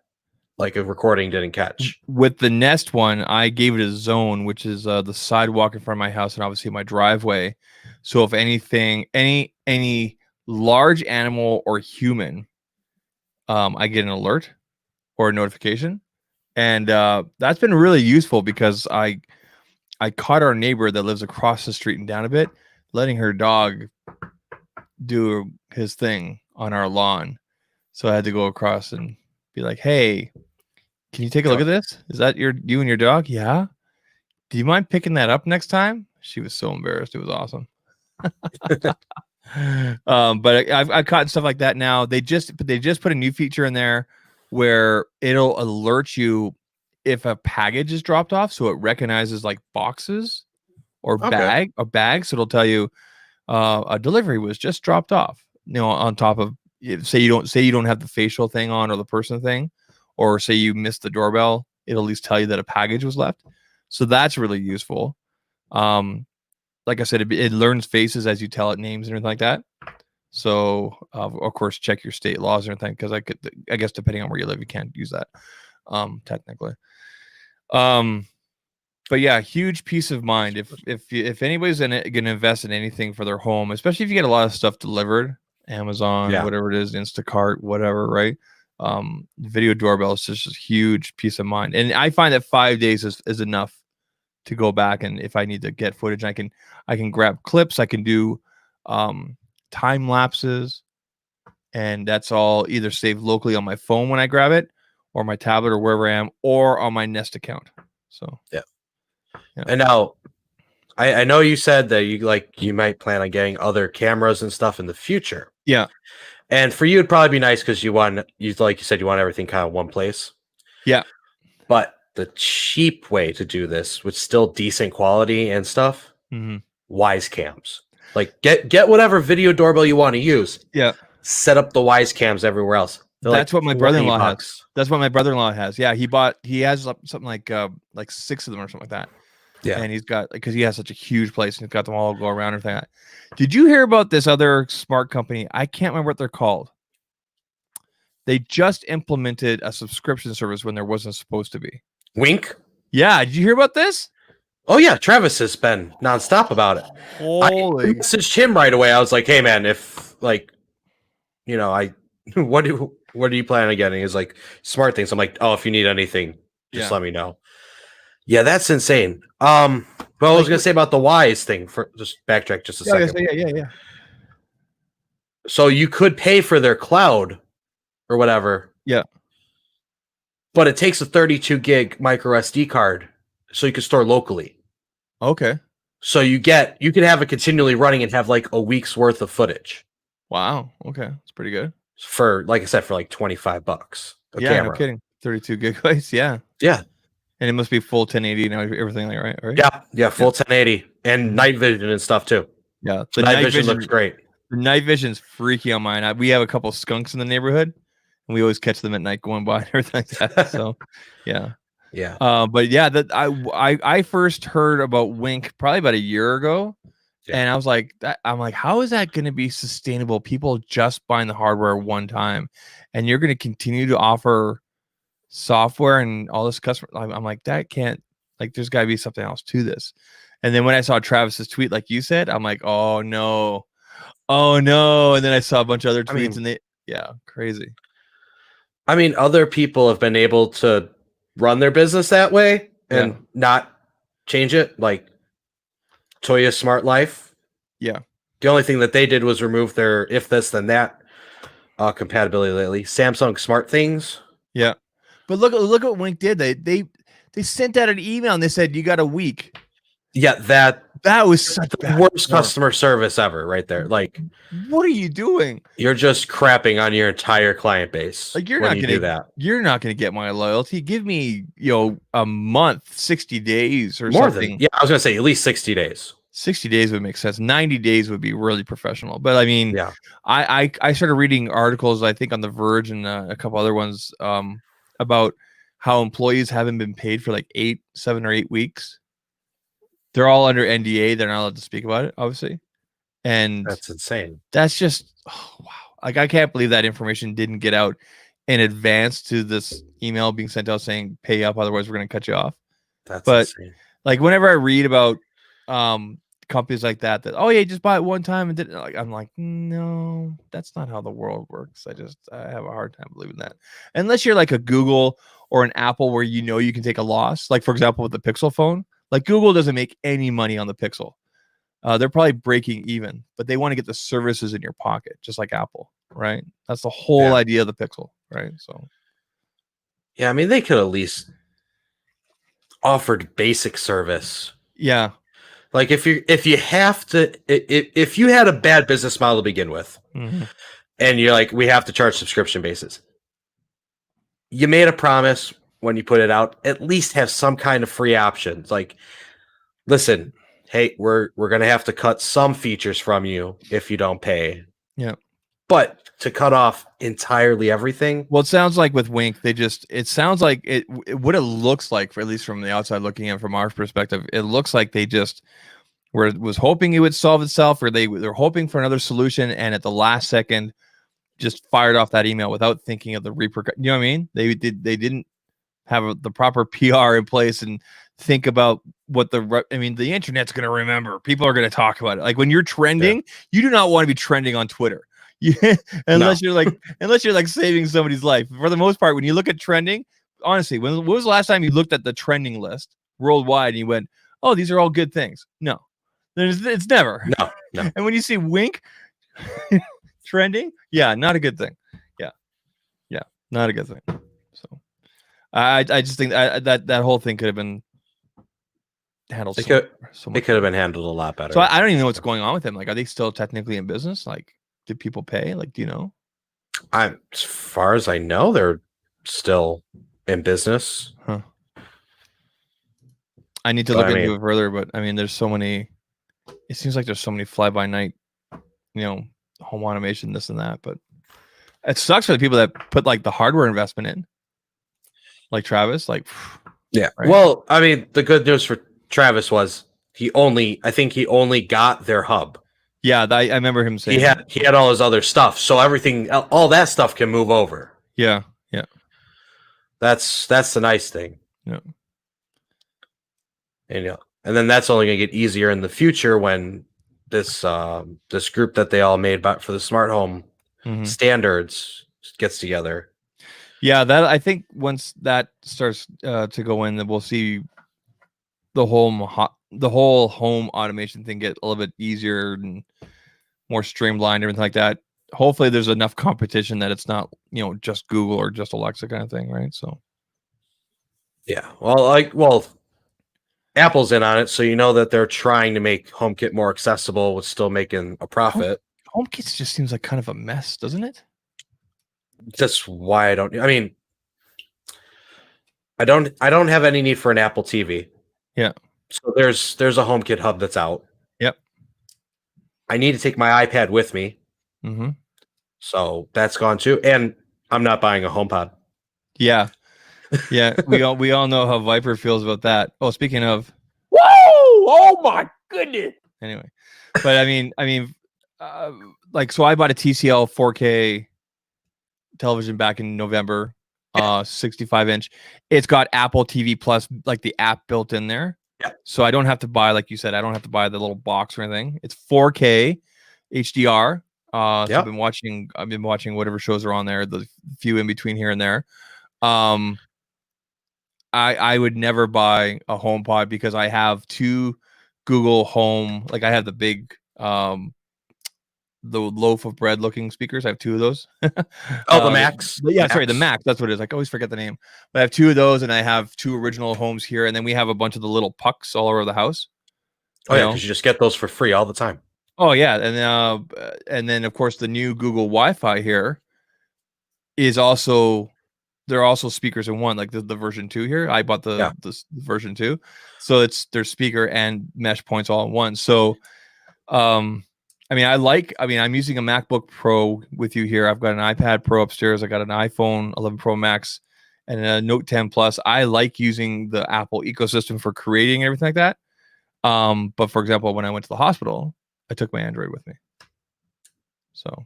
like a recording didn't catch. With the Nest one, I gave it a zone, which is the sidewalk in front of my house and obviously my driveway. So if anything, any large animal or human, I get an alert or a notification. And that's been really useful because I caught our neighbor that lives across the street and down a bit, letting her dog do his thing on our lawn. So I had to go across and be like, hey, can you take a look at this? Is that you and your dog? Yeah. Do you mind picking that up next time? She was so embarrassed. It was awesome. But I've caught stuff like that now. They just put a new feature in there where it'll alert you if a package is dropped off. So it recognizes like boxes or bags. So it'll tell you a delivery was just dropped off. On top of say you don't have the facial thing on or the person thing. Or say you missed the doorbell, it'll at least tell you that a package was left. So that's really useful. Like I said, it learns faces as you tell it names and everything like that. So of course, check your state laws and everything because I guess depending on where you live, you can't use that technically. But yeah, huge peace of mind. If anybody's going to invest in anything for their home, especially if you get a lot of stuff delivered, Amazon, whatever it is, Instacart, whatever, right? Video doorbell is just a huge peace of mind. And I find that 5 days is enough to go back. And if I need to get footage, I can grab clips. I can do time lapses. And that's all either saved locally on my phone when I grab it or my tablet or wherever I am or on my Nest account. So, yeah. And now I know you said that you might plan on getting other cameras and stuff in the future. Yeah. And for you, it'd probably be nice because like you said, you want everything kind of one place. Yeah. But the cheap way to do this with still decent quality and stuff, Wise cams. Like get whatever video doorbell you want to use. Yeah. Set up the Wise cams everywhere else. That's what my brother-in-law has. That's what my brother-in-law has. Yeah, he has something like 6 of them or something like that. Yeah, and he's got because he has such a huge place and he's got them all go around and everything like that. Did you hear about this other smart company? I can't remember what they're called. They just implemented a subscription service when there wasn't supposed to be. Wink. Yeah, did you hear about this? Oh yeah, Travis has been nonstop about it. Holy! I messaged him right away. I was like, "Hey man, if what are you planning on getting?" He's like, "Smart things." I'm like, "Oh, if you need anything, just let me know." Yeah, that's insane. But I was gonna say about the Wise thing. For just backtrack just a second. Yeah. So you could pay for their cloud or whatever. Yeah. But it takes a 32 gig micro SD card, so you can store locally. Okay. So you can have it continually running and have like a week's worth of footage. Wow. Okay, that's pretty good. For like I said, for like $25. camera. No kidding. 32 gigabytes. Yeah. Yeah. And it must be full 1080 now, everything like right? Yeah, full 1080 and night vision and stuff too. Yeah, the night vision looks great. The night vision's freaky on mine. We have a couple skunks in the neighborhood, and we always catch them at night going by and everything like that. So, yeah. But yeah, that I first heard about Wink probably about a year ago, and I was like, how is that going to be sustainable? People just buying the hardware one time, and you're going to continue to offer software and all this customer. I'm like, that can't, like, there's got to be something else to this. And then when I saw Travis's tweet, like you said, I'm like, oh no. And then I saw a bunch of other tweets, and crazy. I mean, other people have been able to run their business that way and not change it, like Toya Smart Life. Yeah. The only thing that they did was remove their if this then that compatibility lately. Samsung Smart Things. Yeah. But look what Wink did. They sent out an email and they said you got a week. Yeah, that was such the worst customer service ever right there. Like, what are you doing? You're just crapping on your entire client base. Like, you're not gonna get my loyalty. Give me, a month, 60 days or more something. I was gonna say at least 60 days. 60 days would make sense. 90 days would be really professional. But I mean, I started reading articles, I think on The Verge and a couple other ones, about how employees haven't been paid for like 7 or 8 weeks. They're all under NDA. They're not allowed to speak about it, obviously. And that's insane. That's just, wow. Like, I can't believe that information didn't get out in advance to this email being sent out saying pay up, otherwise we're going to cut you off. That's insane. Like, whenever I read about companies like that just buy it one time and did, I'm like, no, that's not how the world works. I have a hard time believing that, unless you're like a Google or an Apple where you can take a loss. Like, for example, with the Pixel phone, like Google doesn't make any money on the Pixel. They're probably breaking even, but they want to get the services in your pocket, just like Apple, right? That's the whole idea of the Pixel, right? So, yeah, I mean, they could at least offered basic service. Yeah, like if you had a bad business model to begin with, and you're like, we have to charge subscription basis. You made a promise when you put it out. At least have some kind of free options. Like, listen. Hey, we're gonna have to cut some features from you if you don't pay. Yeah, but to cut off entirely everything. Well, it sounds like with Wink, it sounds like what it looks like, for at least from the outside looking in, from our perspective, it looks like they just was hoping it would solve itself, or they're hoping for another solution, and at the last second, just fired off that email without thinking of the repercussions. You know what I mean? They didn't have the proper PR in place and think about what the internet's going to remember. People are going to talk about it. Like, when you're trending, you do not want to be trending on Twitter. Unless you're like saving somebody's life. For the most part, when you look at trending, honestly, when was the last time you looked at the trending list worldwide and you went, oh, these are all good things? No. It's never. No. And when you see Wink trending, not a good thing. Yeah, not a good thing. So I just think that whole thing could have been handled. It could have been handled a lot better. So I don't even know what's going on with him. Like, are they still technically in business? Like, did people pay? Like, do you know? As far as I know, they're still in business. Huh. I need to look into it further, but I mean, there's so many. It seems like there's so many fly-by-night, home automation, this and that. But it sucks for the people that put like the hardware investment in, like Travis. Like, yeah. Right? Well, I mean, the good news for Travis was I think he only got their hub. Yeah, I remember him saying he had all his other stuff, so all that stuff can move over. Yeah. That's the nice thing. Yeah. And then that's only going to get easier in the future when this group that they all made for the smart home standards gets together. Yeah, that I think once that starts to go in, then we'll see the whole home automation thing get a little bit easier and more streamlined, everything like that. Hopefully there's enough competition that it's not, just Google or just Alexa kind of thing, right? So Apple's in on it, so that they're trying to make HomeKit more accessible with still making a profit. HomeKit just seems like kind of a mess, doesn't it? That's why I mean, I don't have any need for an Apple TV. Yeah. So there's a HomeKit hub that's out. Yep. I need to take my iPad with me. Mm-hmm. So that's gone too. And I'm not buying a HomePod. Yeah. Yeah. we all know how Viper feels about that. Oh, speaking of, whoa! Oh my goodness. Anyway, but I mean, like, so I bought a TCL 4K television back in November, 65-inch. It's got Apple TV Plus, like the app built in there. Yeah. So I don't have to buy, like you said, I don't have to buy the little box or anything. It's 4K HDR. So I've been watching whatever shows are on there, the few in between here and there. I would never buy a HomePod because I have two Google Home, like I have the big the loaf of bread looking speakers. I have two of those. The Max. Yeah, sorry, the Max. That's what it is. I always forget the name. But I have two of those, and I have two original homes here, and then we have a bunch of the little pucks all over the house. Oh yeah, because you just get those for free all the time. Oh yeah, and then of course the new Google Wi-Fi here is also, they're also speakers in one, like the version 2 here. I bought the version 2, so there's speaker and mesh points all in one. So I'm using a MacBook Pro with you here. I've got an iPad Pro upstairs. I got an iPhone 11 Pro Max and a Note 10 Plus. I like using the Apple ecosystem for creating everything like that. But for example, when I went to the hospital, I took my Android with me. So,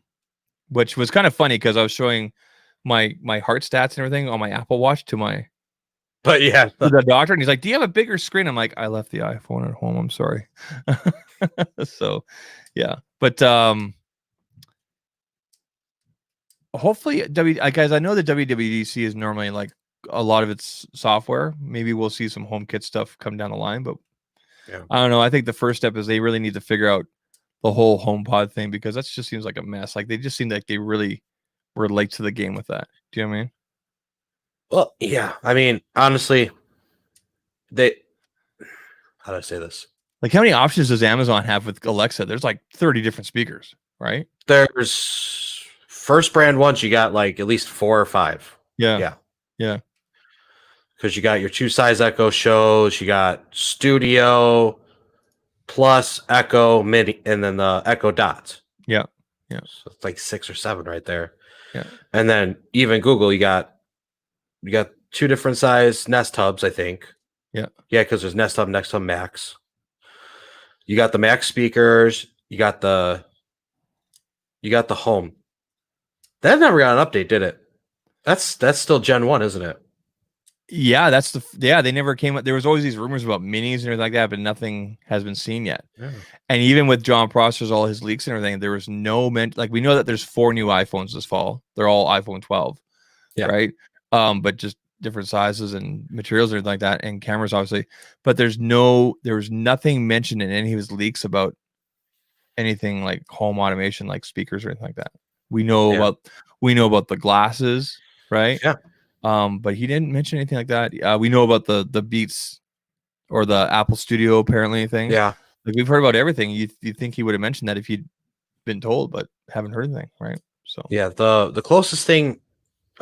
which was kind of funny because I was showing my heart stats and everything on my Apple Watch to the doctor, and he's like, "Do you have a bigger screen?" I'm like, "I left the iPhone at home. I'm sorry." So, yeah, but hopefully, guys, I know the WWDC is normally like a lot of its software. Maybe we'll see some HomeKit stuff come down the line, but I don't know. I think the first step is they really need to figure out the whole HomePod thing, because that just seems like a mess. Like they just seem like they really were late to the game with that. Do you know what I mean? Well, yeah. I mean, honestly, how do I say this? Like, how many options does Amazon have with Alexa? There's like 30 different speakers, right? There's first brand ones, you got like at least 4 or 5. Yeah. Because you got your 2-size Echo shows, you got Studio, Plus, Echo, Mini, and then the Echo Dot. Yeah. So it's like 6 or 7 right there. Yeah. And then even Google, you got 2 different size Nest Hubs, I think. Yeah. Yeah, because there's Nest Hub, Nest Hub Max. You got the Max speakers. You got the Home. That never got an update, did it? That's still Gen 1, isn't it? Yeah, they never came up. There was always these rumors about minis and everything like that, but nothing has been seen yet. Yeah. And even with John Prosser's all his leaks and everything, there was no like, we know that there's 4 new iPhones this fall. They're all iPhone 12. Yeah. Right. But just different sizes and materials and everything like that, and cameras obviously. But there was nothing mentioned in any of his leaks about anything like home automation, like speakers or anything like that. We know about the glasses, right? Yeah. But he didn't mention anything like that. We know about the Beats or the Apple Studio apparently thing. Yeah. Like, we've heard about everything. You think he would have mentioned that if he'd been told, but haven't heard anything, right? So yeah, the closest thing.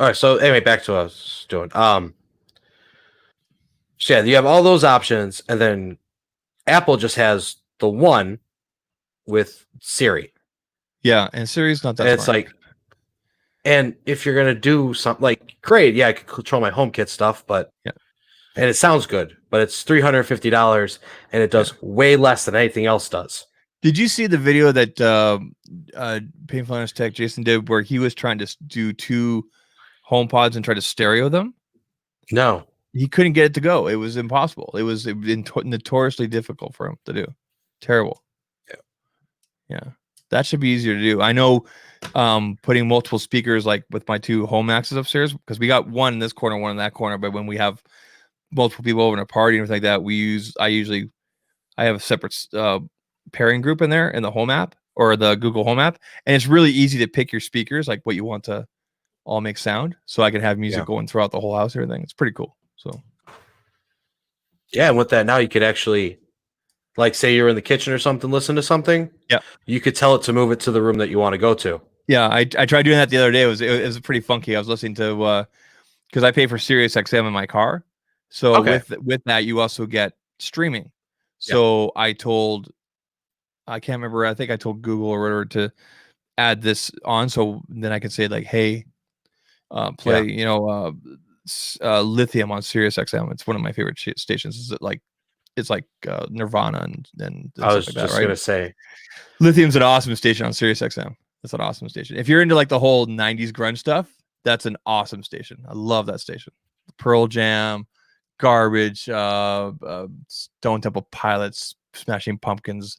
All right, so anyway, back to what I was doing. So yeah, you have all those options, and then Apple just has the one with Siri. Yeah, and Siri's not that. And it's like, and if you're gonna do something like, great, yeah, I can control my HomeKit stuff, but and it sounds good, but it's $350, and it does way less than anything else does. Did you see the video that Painful Honest Tech Jason did, where he was trying to do 2 HomePods and try to stereo them? No, he couldn't get it to go. It was impossible. It was notoriously difficult for him to do. Terrible. Yeah. That should be easier to do. I know, putting multiple speakers, like with my 2 Home Maxes upstairs, because we got one in this corner, one in that corner. But when we have multiple people over in a party and everything like that, I have a separate pairing group in there in the Home app or the Google Home app, and it's really easy to pick your speakers, like what you want to all make sound, so I can have music going throughout the whole house and everything. It's pretty cool. So yeah, and with that now you could actually, like, say you're in the kitchen or something, listen to something. Yeah, you could tell it to move it to the room that you want to go to. Yeah, I tried doing that the other day. It was pretty funky. I was listening to because I pay for Sirius XM in my car, So with that, you also get streaming. So I can't remember. I think I told Google or whatever to add this on. So then I can say like, hey, play, Lithium on Sirius XM. It's one of my favorite stations. Is it like, it's like Nirvana and I was stuff like just that, right? gonna say, Lithium's an awesome station on Sirius XM. That's an awesome station. If you're into like the whole 90s grunge stuff, that's an awesome station. I love that station. Pearl Jam, Garbage, Stone Temple Pilots, Smashing Pumpkins,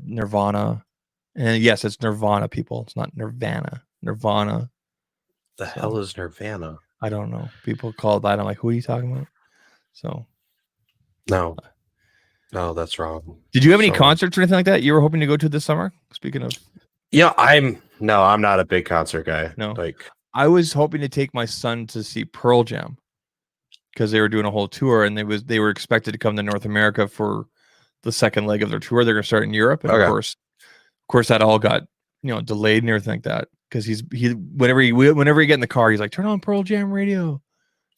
Nirvana. And yes, it's Nirvana, people. It's not Nirvana. Nirvana. The hell is Nirvana? I don't know. People call it that. I'm like, who are you talking about? So no, that's wrong. Did you have any concerts or anything like that you were hoping to go to this summer? Speaking of, I'm not a big concert guy. No, like I was hoping to take my son to see Pearl Jam because they were doing a whole tour and they were expected to come to North America for the second leg of their tour. They're going to start in Europe, and of course, that all got delayed and everything like that. Because whenever he get in the car, he's like, turn on Pearl Jam radio.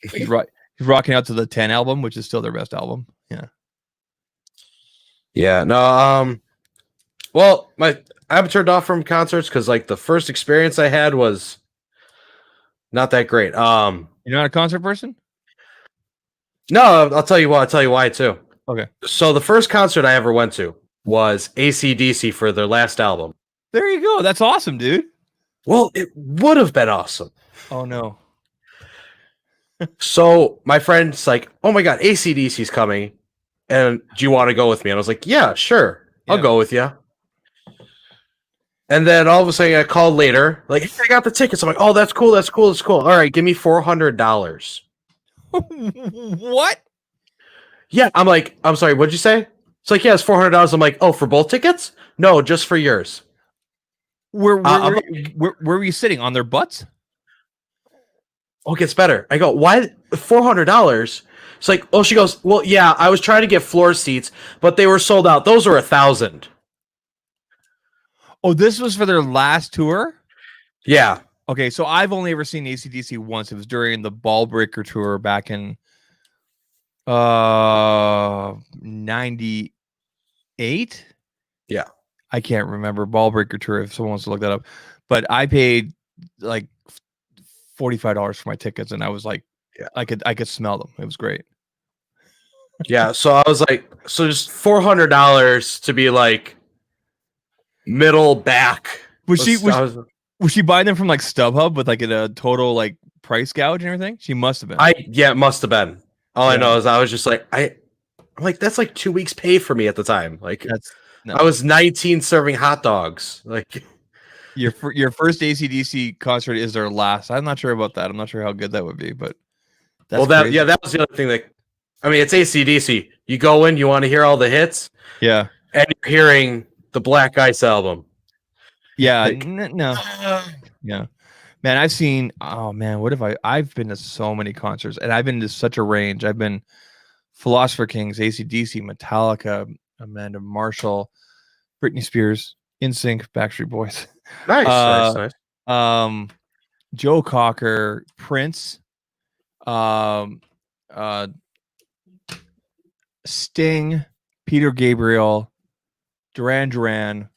He's rocking out to the 10 album, which is still their best album. Yeah. No. Well, I'm turned off from concerts because like the first experience I had was not that great. You're not a concert person? No, I'll tell you what. I'll tell you why too. Okay. So the first concert I ever went to was AC/DC for their last album. There you go. That's awesome, dude. Well, it would have been awesome. Oh no. So my friend's like, "Oh my god, AC/DC's coming, and do you want to go with me?" And I was like, "Yeah, sure, I'll go with you." And then all of a sudden, I called later, like, "Hey, I got the tickets." I'm like, "Oh, that's cool, that's cool, that's cool. All right, give me $400." What? Yeah, I'm like, "I'm sorry, what'd you say?" It's like, "Yeah, it's $400." I'm like, "Oh, for both tickets? No, just for yours." Where were you sitting? On their butts? Oh, it gets better. I go, "Why $400?" It's like, oh, she goes, "Well, yeah, I was trying to get floor seats, but they were sold out. Those were $1,000." Oh, this was for their last tour? Yeah. Okay, so I've only ever seen AC/DC once. It was during the Ball Breaker tour back in 98. Yeah. I can't remember. Ball Breaker tour, if someone wants to look that up. But I paid like $45 for my tickets, and I was like, I could smell them. It was great. Yeah, so I was like, so just $400 to be like middle back. Was she buying them from like StubHub with like a total like price gouge and everything? She must have been. It must have been. All I know is I was just like, I'm like, that's like 2 weeks pay for me at the time. Like I was 19 serving hot dogs. Like your first AC/DC concert is their last. I'm not sure about that. I'm not sure how good that would be, but that was the other thing. Like, I mean, it's AC/DC. You go in, you want to hear all the hits. Yeah. And you're hearing the Black Ice album. Yeah. Like, no. Yeah. Man, I've been to so many concerts, and I've been to such a range. I've been Philosopher Kings, AC/DC, Metallica, Amanda Marshall, Britney Spears, NSYNC, Backstreet Boys. Nice. Joe Cocker, Prince, Sting, Peter Gabriel, Duran Duran,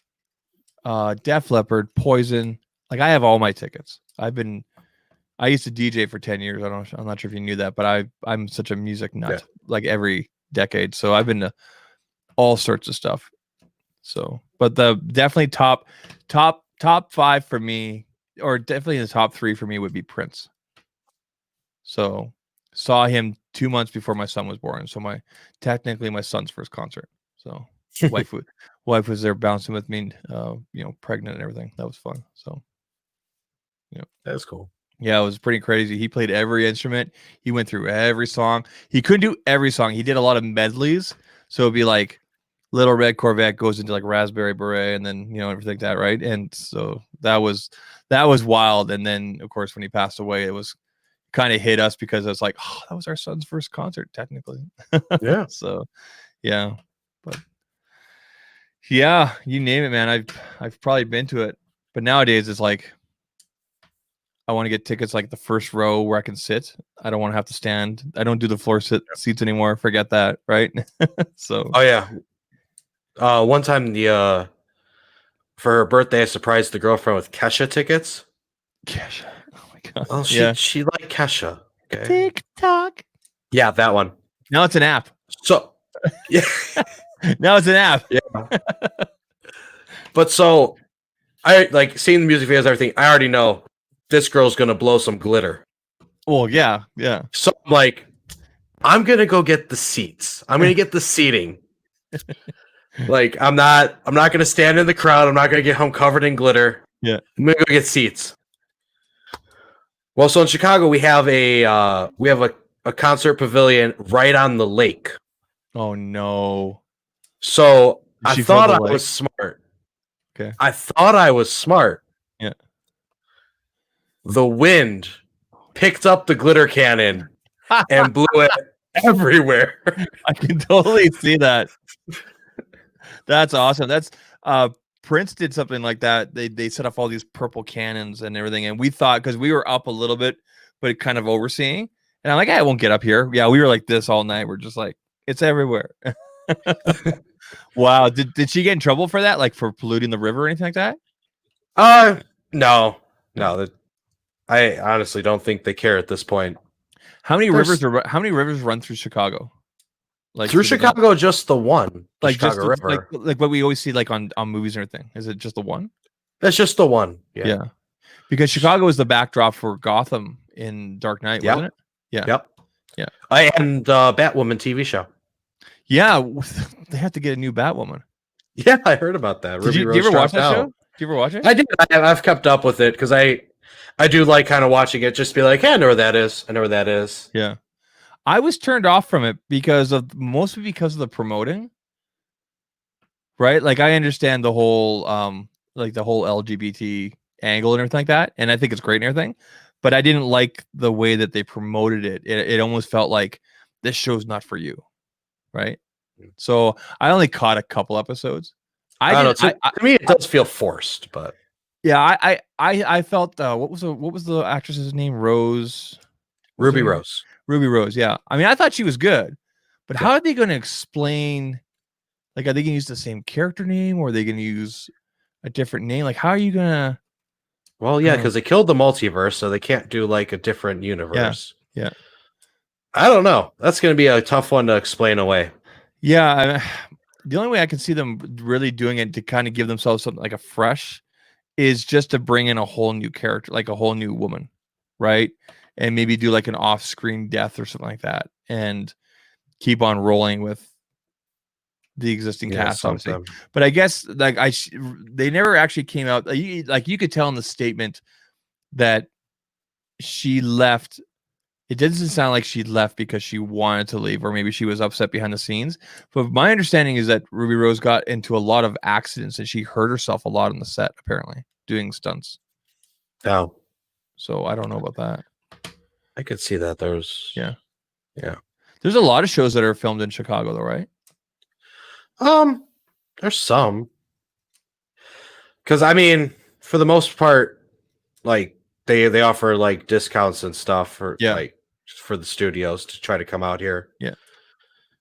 Def Leppard, Poison. Like, I have all my tickets. I used to DJ for 10 years. I'm not sure if you knew that, but I'm such a music nut, like every decade. So I've been to all sorts of stuff. So, but the definitely top 5 for me, or definitely the top 3 for me, would be Prince. So saw him 2 months before my son was born. So technically my son's first concert. So wife was there bouncing with me, pregnant and everything. That was fun. So that's cool. Yeah, it was pretty crazy. He played every instrument. He went through every song. He couldn't do every song. He did a lot of medleys. So it'd be like Little Red Corvette goes into like Raspberry Beret, and then everything like that, right? And so that was wild. And then of course when he passed away, it was kind of hit us because it was like, oh, that was our son's first concert technically. Yeah. So yeah, but yeah, you name it, man. I've probably been to it, but nowadays it's like I want to get tickets like the first row where I can sit. I don't want to have to stand. I don't do the floor seats anymore. Forget that, right? So. Oh yeah. One time for her birthday, I surprised the girlfriend with Kesha tickets. Kesha. Oh my god. Oh, she liked Kesha. Okay. TikTok. Yeah, that one. Now it's an app. So, yeah. Now it's an app. Yeah. But so, I like seeing the music videos and everything. I already know this girl's gonna blow some glitter. Well, yeah. So I'm like, I'm gonna go get the seats. I'm gonna get the seating. Like, I'm not gonna stand in the crowd. I'm not gonna get home covered in glitter. Yeah. I'm gonna go get seats. Well, so in Chicago we have a concert pavilion right on the lake. Oh no. So I thought I was smart. Okay. I thought I was smart. Yeah. The wind picked up the glitter cannon and blew it everywhere. I can totally see that. That's awesome. That's Prince did something like that. They set off all these purple cannons and everything, and we thought, because we were up a little bit, but kind of overseeing. And I'm like, I won't get up here. Yeah, we were like this all night. We're just like, it's everywhere. Wow. Did she get in trouble for that? Like for polluting the river or anything like that? No. I honestly don't think they care at this point. How many rivers run through Chicago? Like through Chicago, just the one. Like Chicago just River. like what we always see like on movies and everything. Is it just the one? That's just the one. Yeah. Because Chicago is the backdrop for Gotham in Dark Knight, wasn't it? Yeah. Yep. Yeah. And Batwoman TV show. Yeah, they have to get a new Batwoman. Yeah, I heard about that. Did you ever watch that show? Did you ever watch it? I did. I've kept up with it because I do like kind of watching it. Just be like, hey, I know where that is. I know where that is. Yeah. I was turned off from it mostly because of the promoting. Right? Like I understand the whole the whole LGBT angle and everything like that, and I think it's great and everything, but I didn't like the way that they promoted it. It almost felt like this show's not for you. Right? So I only caught a couple episodes. I don't know. To me, it does feel forced, but yeah, I felt what was the actress's name? Ruby Rose. Ruby Rose, yeah. I mean, I thought she was good, but how are they going to explain? Like, are they going to use the same character name, or are they going to use a different name? Like, how are you going to? Well, yeah, because they killed the multiverse, so they can't do like a different universe. Yeah. I don't know. That's going to be a tough one to explain away. Yeah, the only way I can see them really doing it to kind of give themselves something like a fresh is just to bring in a whole new character, like a whole new woman, right? And maybe do like an off-screen death or something like that, and keep on rolling with the existing cast, obviously. But I guess like they never actually came out. Like you could tell in the statement that she left. It doesn't sound like she left because she wanted to leave, or maybe she was upset behind the scenes. But my understanding is that Ruby Rose got into a lot of accidents and she hurt herself a lot on the set, apparently, doing stunts. Oh. So I don't know about that. I could see that. There's There's a lot of shows that are filmed in Chicago, though, right? There's some. Because I mean, for the most part, like they offer like discounts and stuff for like for the studios to try to come out here. Yeah,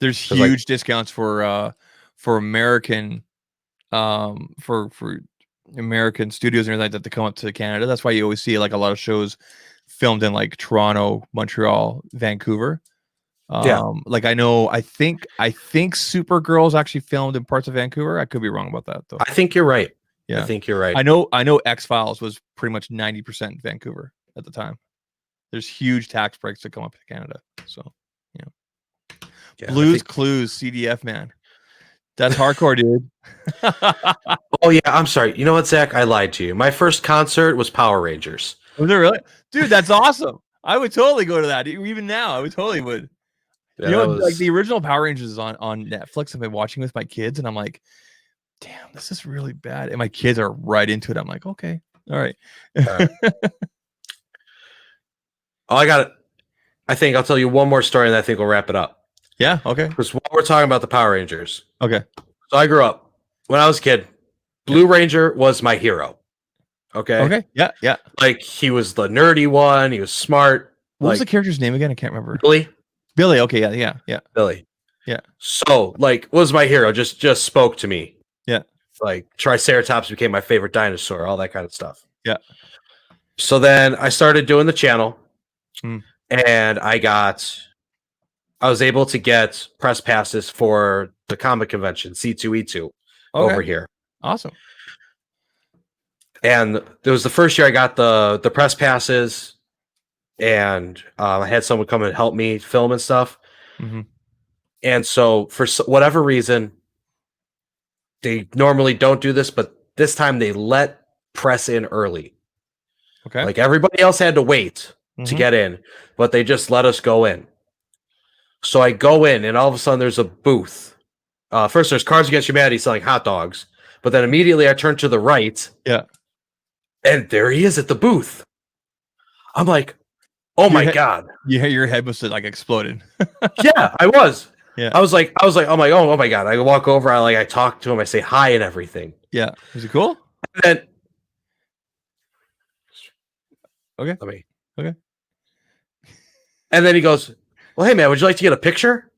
there's huge discounts for American for American studios and everything like that to come up to Canada. That's why you always see like a lot of shows filmed in like Toronto, Montreal, Vancouver. Like I think Supergirl's actually filmed in parts of Vancouver. I could be wrong about that though. I think you're right. Yeah, I think you're right. I know X-Files was pretty much 90% Vancouver at the time. There's huge tax breaks that come up to Canada. So Blues Clues, CDF, man. That's hardcore, dude. Oh yeah, I'm sorry. You know what, Zach? I lied to you. My first concert was Power Rangers. Was it really? Dude, that's awesome. I would totally go to that. Even now, I would totally would. Yeah, you know, like the original Power Rangers is on Netflix. I've been watching with my kids, and I'm like, damn, this is really bad. And my kids are right into it. I'm like, okay, all right. Oh, I got it. I think I'll tell you one more story, and I think we'll wrap it up. Yeah, okay. Because while we're talking about the Power Rangers, okay. So I grew up when I was a kid. Blue Ranger was my hero. Okay. Yeah. Yeah. Like he was the nerdy one. He was smart. What was the character's name again? I can't remember. Billy. Billy. Okay. Yeah. Yeah. Yeah. Billy. Yeah. So like was my hero. Just spoke to me. Yeah. Like Triceratops became my favorite dinosaur. All that kind of stuff. Yeah. So then I started doing the channel, and I was able to get press passes for the comic convention C2E2 over here. Awesome. And it was the first year I got the press passes, and I had someone come and help me film and stuff. And so for whatever reason, they normally don't do this, but this time they let press in early. Okay. Like everybody else had to wait to get in, but they just let us go in. So I go in, and all of a sudden there's a booth. First, there's Cards Against Humanity selling hot dogs, but then immediately I turn to the right. Yeah. And there he is at the booth. I'm like, oh my God. Yeah, your head must have like exploded. Yeah, I was. Yeah. I was like, oh my God. I walk over, I talk to him, I say hi and everything. Yeah. Was it cool? And then Okay. And then he goes, well, hey man, would you like to get a picture?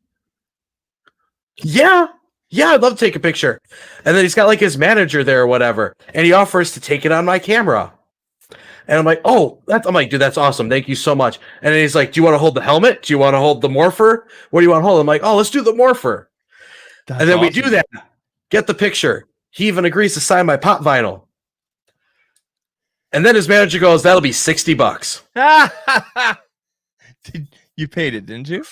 Yeah, I'd love to take a picture. And then he's got like his manager there or whatever, and he offers to take it on my camera. And I'm like, I'm like, dude, that's awesome. Thank you so much. And then he's like, do you want to hold the helmet? Do you want to hold the morpher? What do you want to hold? I'm like, let's do the morpher. That's and then awesome. we do that. Get the picture. He even agrees to sign my pop vinyl. And then his manager goes, that'll be $60. You paid it, didn't you?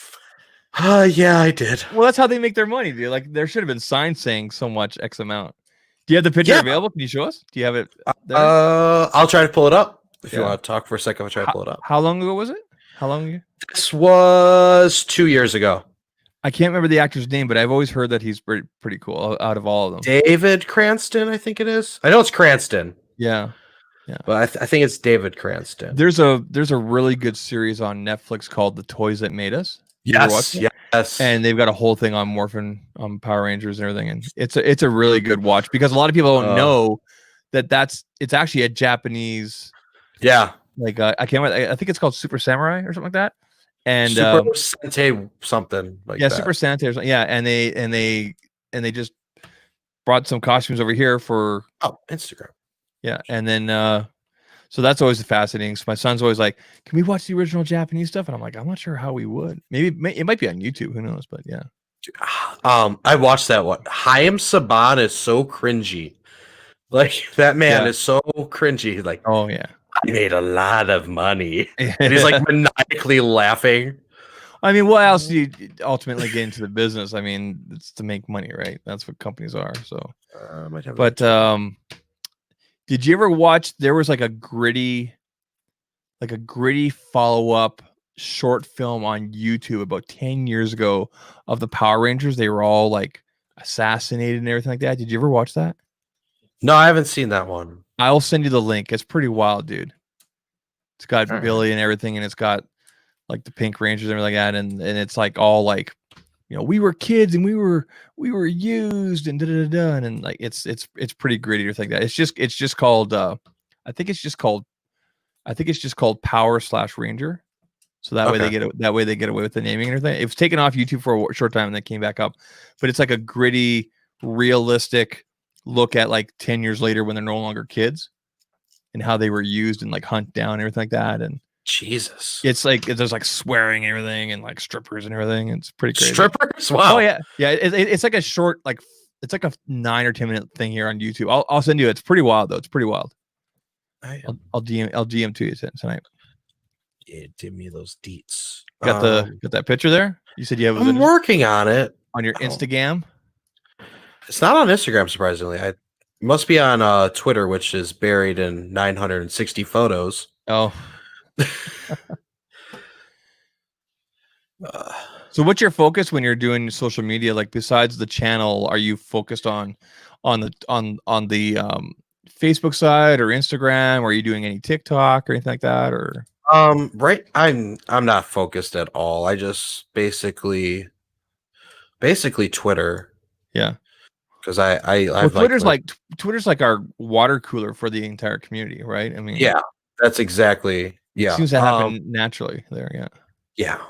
Yeah, I did. Well, that's how they make their money, dude. Like there should have been signs saying so much X amount. Do you have the picture available? Can you show us? Do you have it there? I'll try to pull it up. If you want to talk for a second, I'll try to pull it up. How long ago was it? How long ago? This was 2 years ago. I can't remember the actor's name, but I've always heard that he's pretty cool out of all of them. David Cranston, I think it is. I know it's Cranston. Yeah. But I think it's David Cranston. There's a really good series on Netflix called The Toys That Made Us. Yes. And they've got a whole thing on Morphin, Power Rangers and everything, and it's a really good watch because a lot of people don't know that it's actually a Japanese. Yeah. Like I can't remember. I think it's called Super Samurai or something like that. And Super Sentai something like that. Super Sentai or something. Yeah, and they just brought some costumes over here for Instagram. Yeah, and then so that's always fascinating. So my son's always like, "Can we watch the original Japanese stuff?" And I'm like, "I'm not sure how we would. Maybe it might be on YouTube. Who knows?" But yeah. I watched that one. Chaim Saban is so cringy. Like that man is so cringy. He's like, oh yeah, I made a lot of money, and he's like maniacally laughing. I mean, what else do you ultimately get into the business? I mean, it's to make money, right? That's what companies are. So, did you ever watch? There was like a gritty follow-up short film on YouTube about 10 years ago of the Power Rangers. They were all like assassinated and everything like that. Did you ever watch that? No, I haven't seen that one. I'll send you the link. It's pretty wild, dude. It's got Billy and everything, and it's got like the Pink Rangers and everything like that, and it's like all like, you know, we were kids and we were used and and like it's pretty gritty or something like that. It's just called I think it's just called Power/Ranger. So that way they get away with the naming and everything. It was taken off YouTube for a short time and then came back up. But it's like a gritty, realistic look at like 10 years later when they're no longer kids and how they were used and like hunt down and everything like that. And Jesus, it's like there's like swearing and everything and like strippers and everything. It's pretty crazy. Strippers? Wow. Oh yeah. It's like a short, like it's like a 9 or 10 minute thing here on YouTube. I'll send you. It's pretty wild though. It's pretty wild. I'll DM to you tonight. Yeah, give me those deets. Got that picture there? You said you have. I'm working on it on your Instagram. It's not on Instagram, surprisingly. It must be on Twitter, which is buried in 960 photos. Oh. So what's your focus when you're doing social media? Like besides the channel, are you focused on the Facebook side or Instagram? Or are you doing any TikTok or anything like that? Or right, I'm not focused at all. I just basically Twitter. Yeah. because I well, Twitter's like our water cooler for the entire community, right? I mean, yeah, that's exactly it seems to happen naturally there. Yeah. Yeah.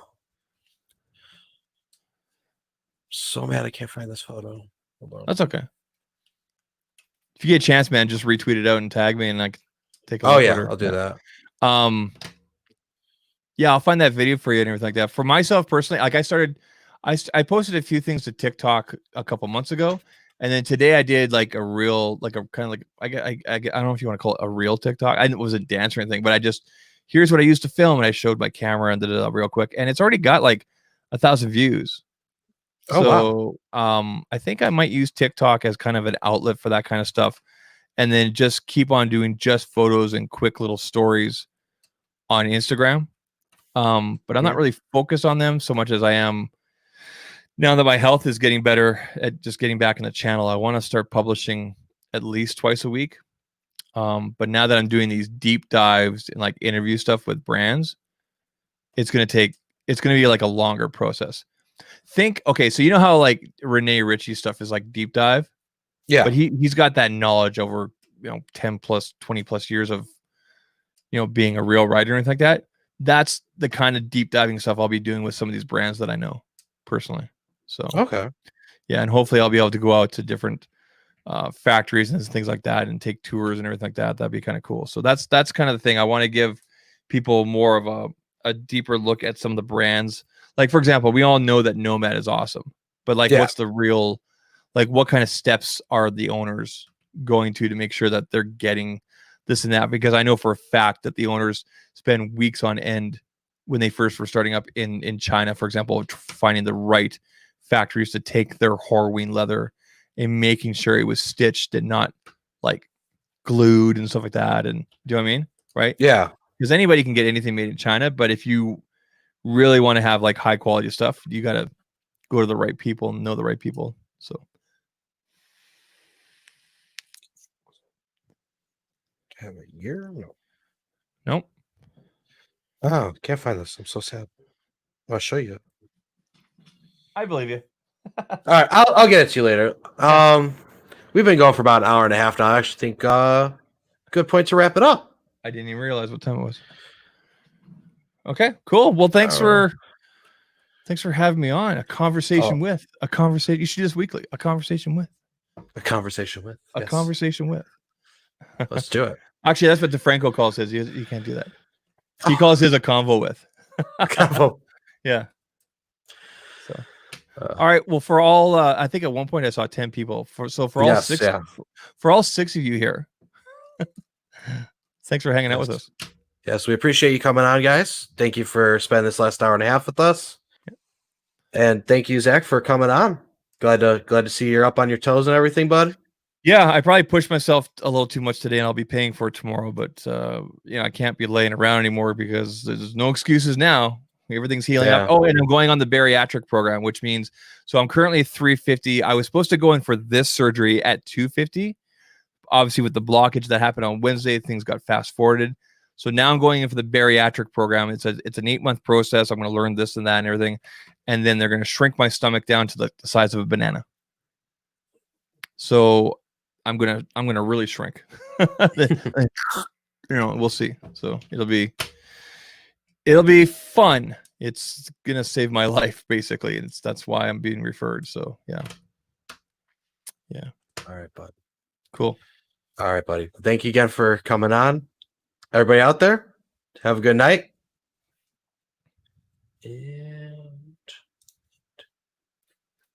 So mad I can't find this photo. Hold on. That's okay. If you get a chance, man, just retweet it out and tag me, and I can take a look. look. Oh yeah, at it. I'll do that. Yeah, I'll find that video for you and everything like that. For myself personally, like I posted a few things to TikTok a couple months ago, and then today I did like a real, like a kind of like I don't know if you want to call it a real TikTok. I wasn't dance or anything, but I just here's what I used to film, and I showed my camera and did it up real quick, and it's already got like 1,000 views. Oh, wow. I think I might use TikTok as kind of an outlet for that kind of stuff, and then just keep on doing just photos and quick little stories on Instagram. But I'm not really focused on them so much as I am now that my health is getting better at just getting back in the channel. I want to start publishing at least twice a week. But now that I'm doing these deep dives and like interview stuff with brands, it's going to be like a longer process. Okay, so you know how like Renee Ritchie stuff is like deep dive? Yeah. But he's got that knowledge over, 10 plus, 20 plus years of, being a real writer and anything like that. That's the kind of deep diving stuff I'll be doing with some of these brands that I know personally. So, okay. Yeah. And hopefully I'll be able to go out to different factories and things like that and take tours and everything like that. That'd be kind of cool. So that's kind of the thing. I want to give people more of a deeper look at some of the brands. Like, for example, we all know that Nomad is awesome, but like, what's the real, like, what kind of steps are the owners going to make sure that they're getting this and that? Because I know for a fact that the owners spend weeks on end when they first were starting up in China, for example, finding the right factories to take their Horween leather and making sure it was stitched and not like glued and stuff like that. And do you know what I mean? Right? Yeah. Because anybody can get anything made in China, but if you really want to have like high quality stuff, you got to go to the right people and know the right people. So. Have a year? No. Nope. Oh, can't find this. I'm so sad. I'll show you. I believe you. All right, I'll get it to you later. We've been going for about an hour and a half now. I actually think good point to wrap it up. I didn't even realize what time it was. Okay, cool. Well, thanks for having me on. A conversation with. You should do this weekly. A conversation with. Let's do it. Actually, that's what DeFranco calls his. You can't do that. He calls his a convo with. Convo. Yeah. So. All right. Well, for all, I think at one point I saw 10 people. For all six of you here, thanks for hanging out with us. Yes, we appreciate you coming on, guys. Thank you for spending this last hour and a half with us, and thank you, Zach, for coming on. Glad to see you're up on your toes and everything, bud. Yeah, I probably pushed myself a little too much today, and I'll be paying for it tomorrow. But I can't be laying around anymore because there's no excuses now. Everything's healing up. Oh, and I'm going on the bariatric program, which means so I'm currently at 350. I was supposed to go in for this surgery at 250. Obviously, with the blockage that happened on Wednesday, things got fast forwarded. So now I'm going in for the bariatric program. It's an 8-month process. I'm going to learn this and that and everything, and then they're going to shrink my stomach down to the size of a banana. So I'm gonna really shrink. We'll see. So it'll be fun. It's gonna save my life, basically. That's why I'm being referred. So yeah. All right, bud. Cool. All right, buddy. Thank you again for coming on. Everybody out there, have a good night. Yeah.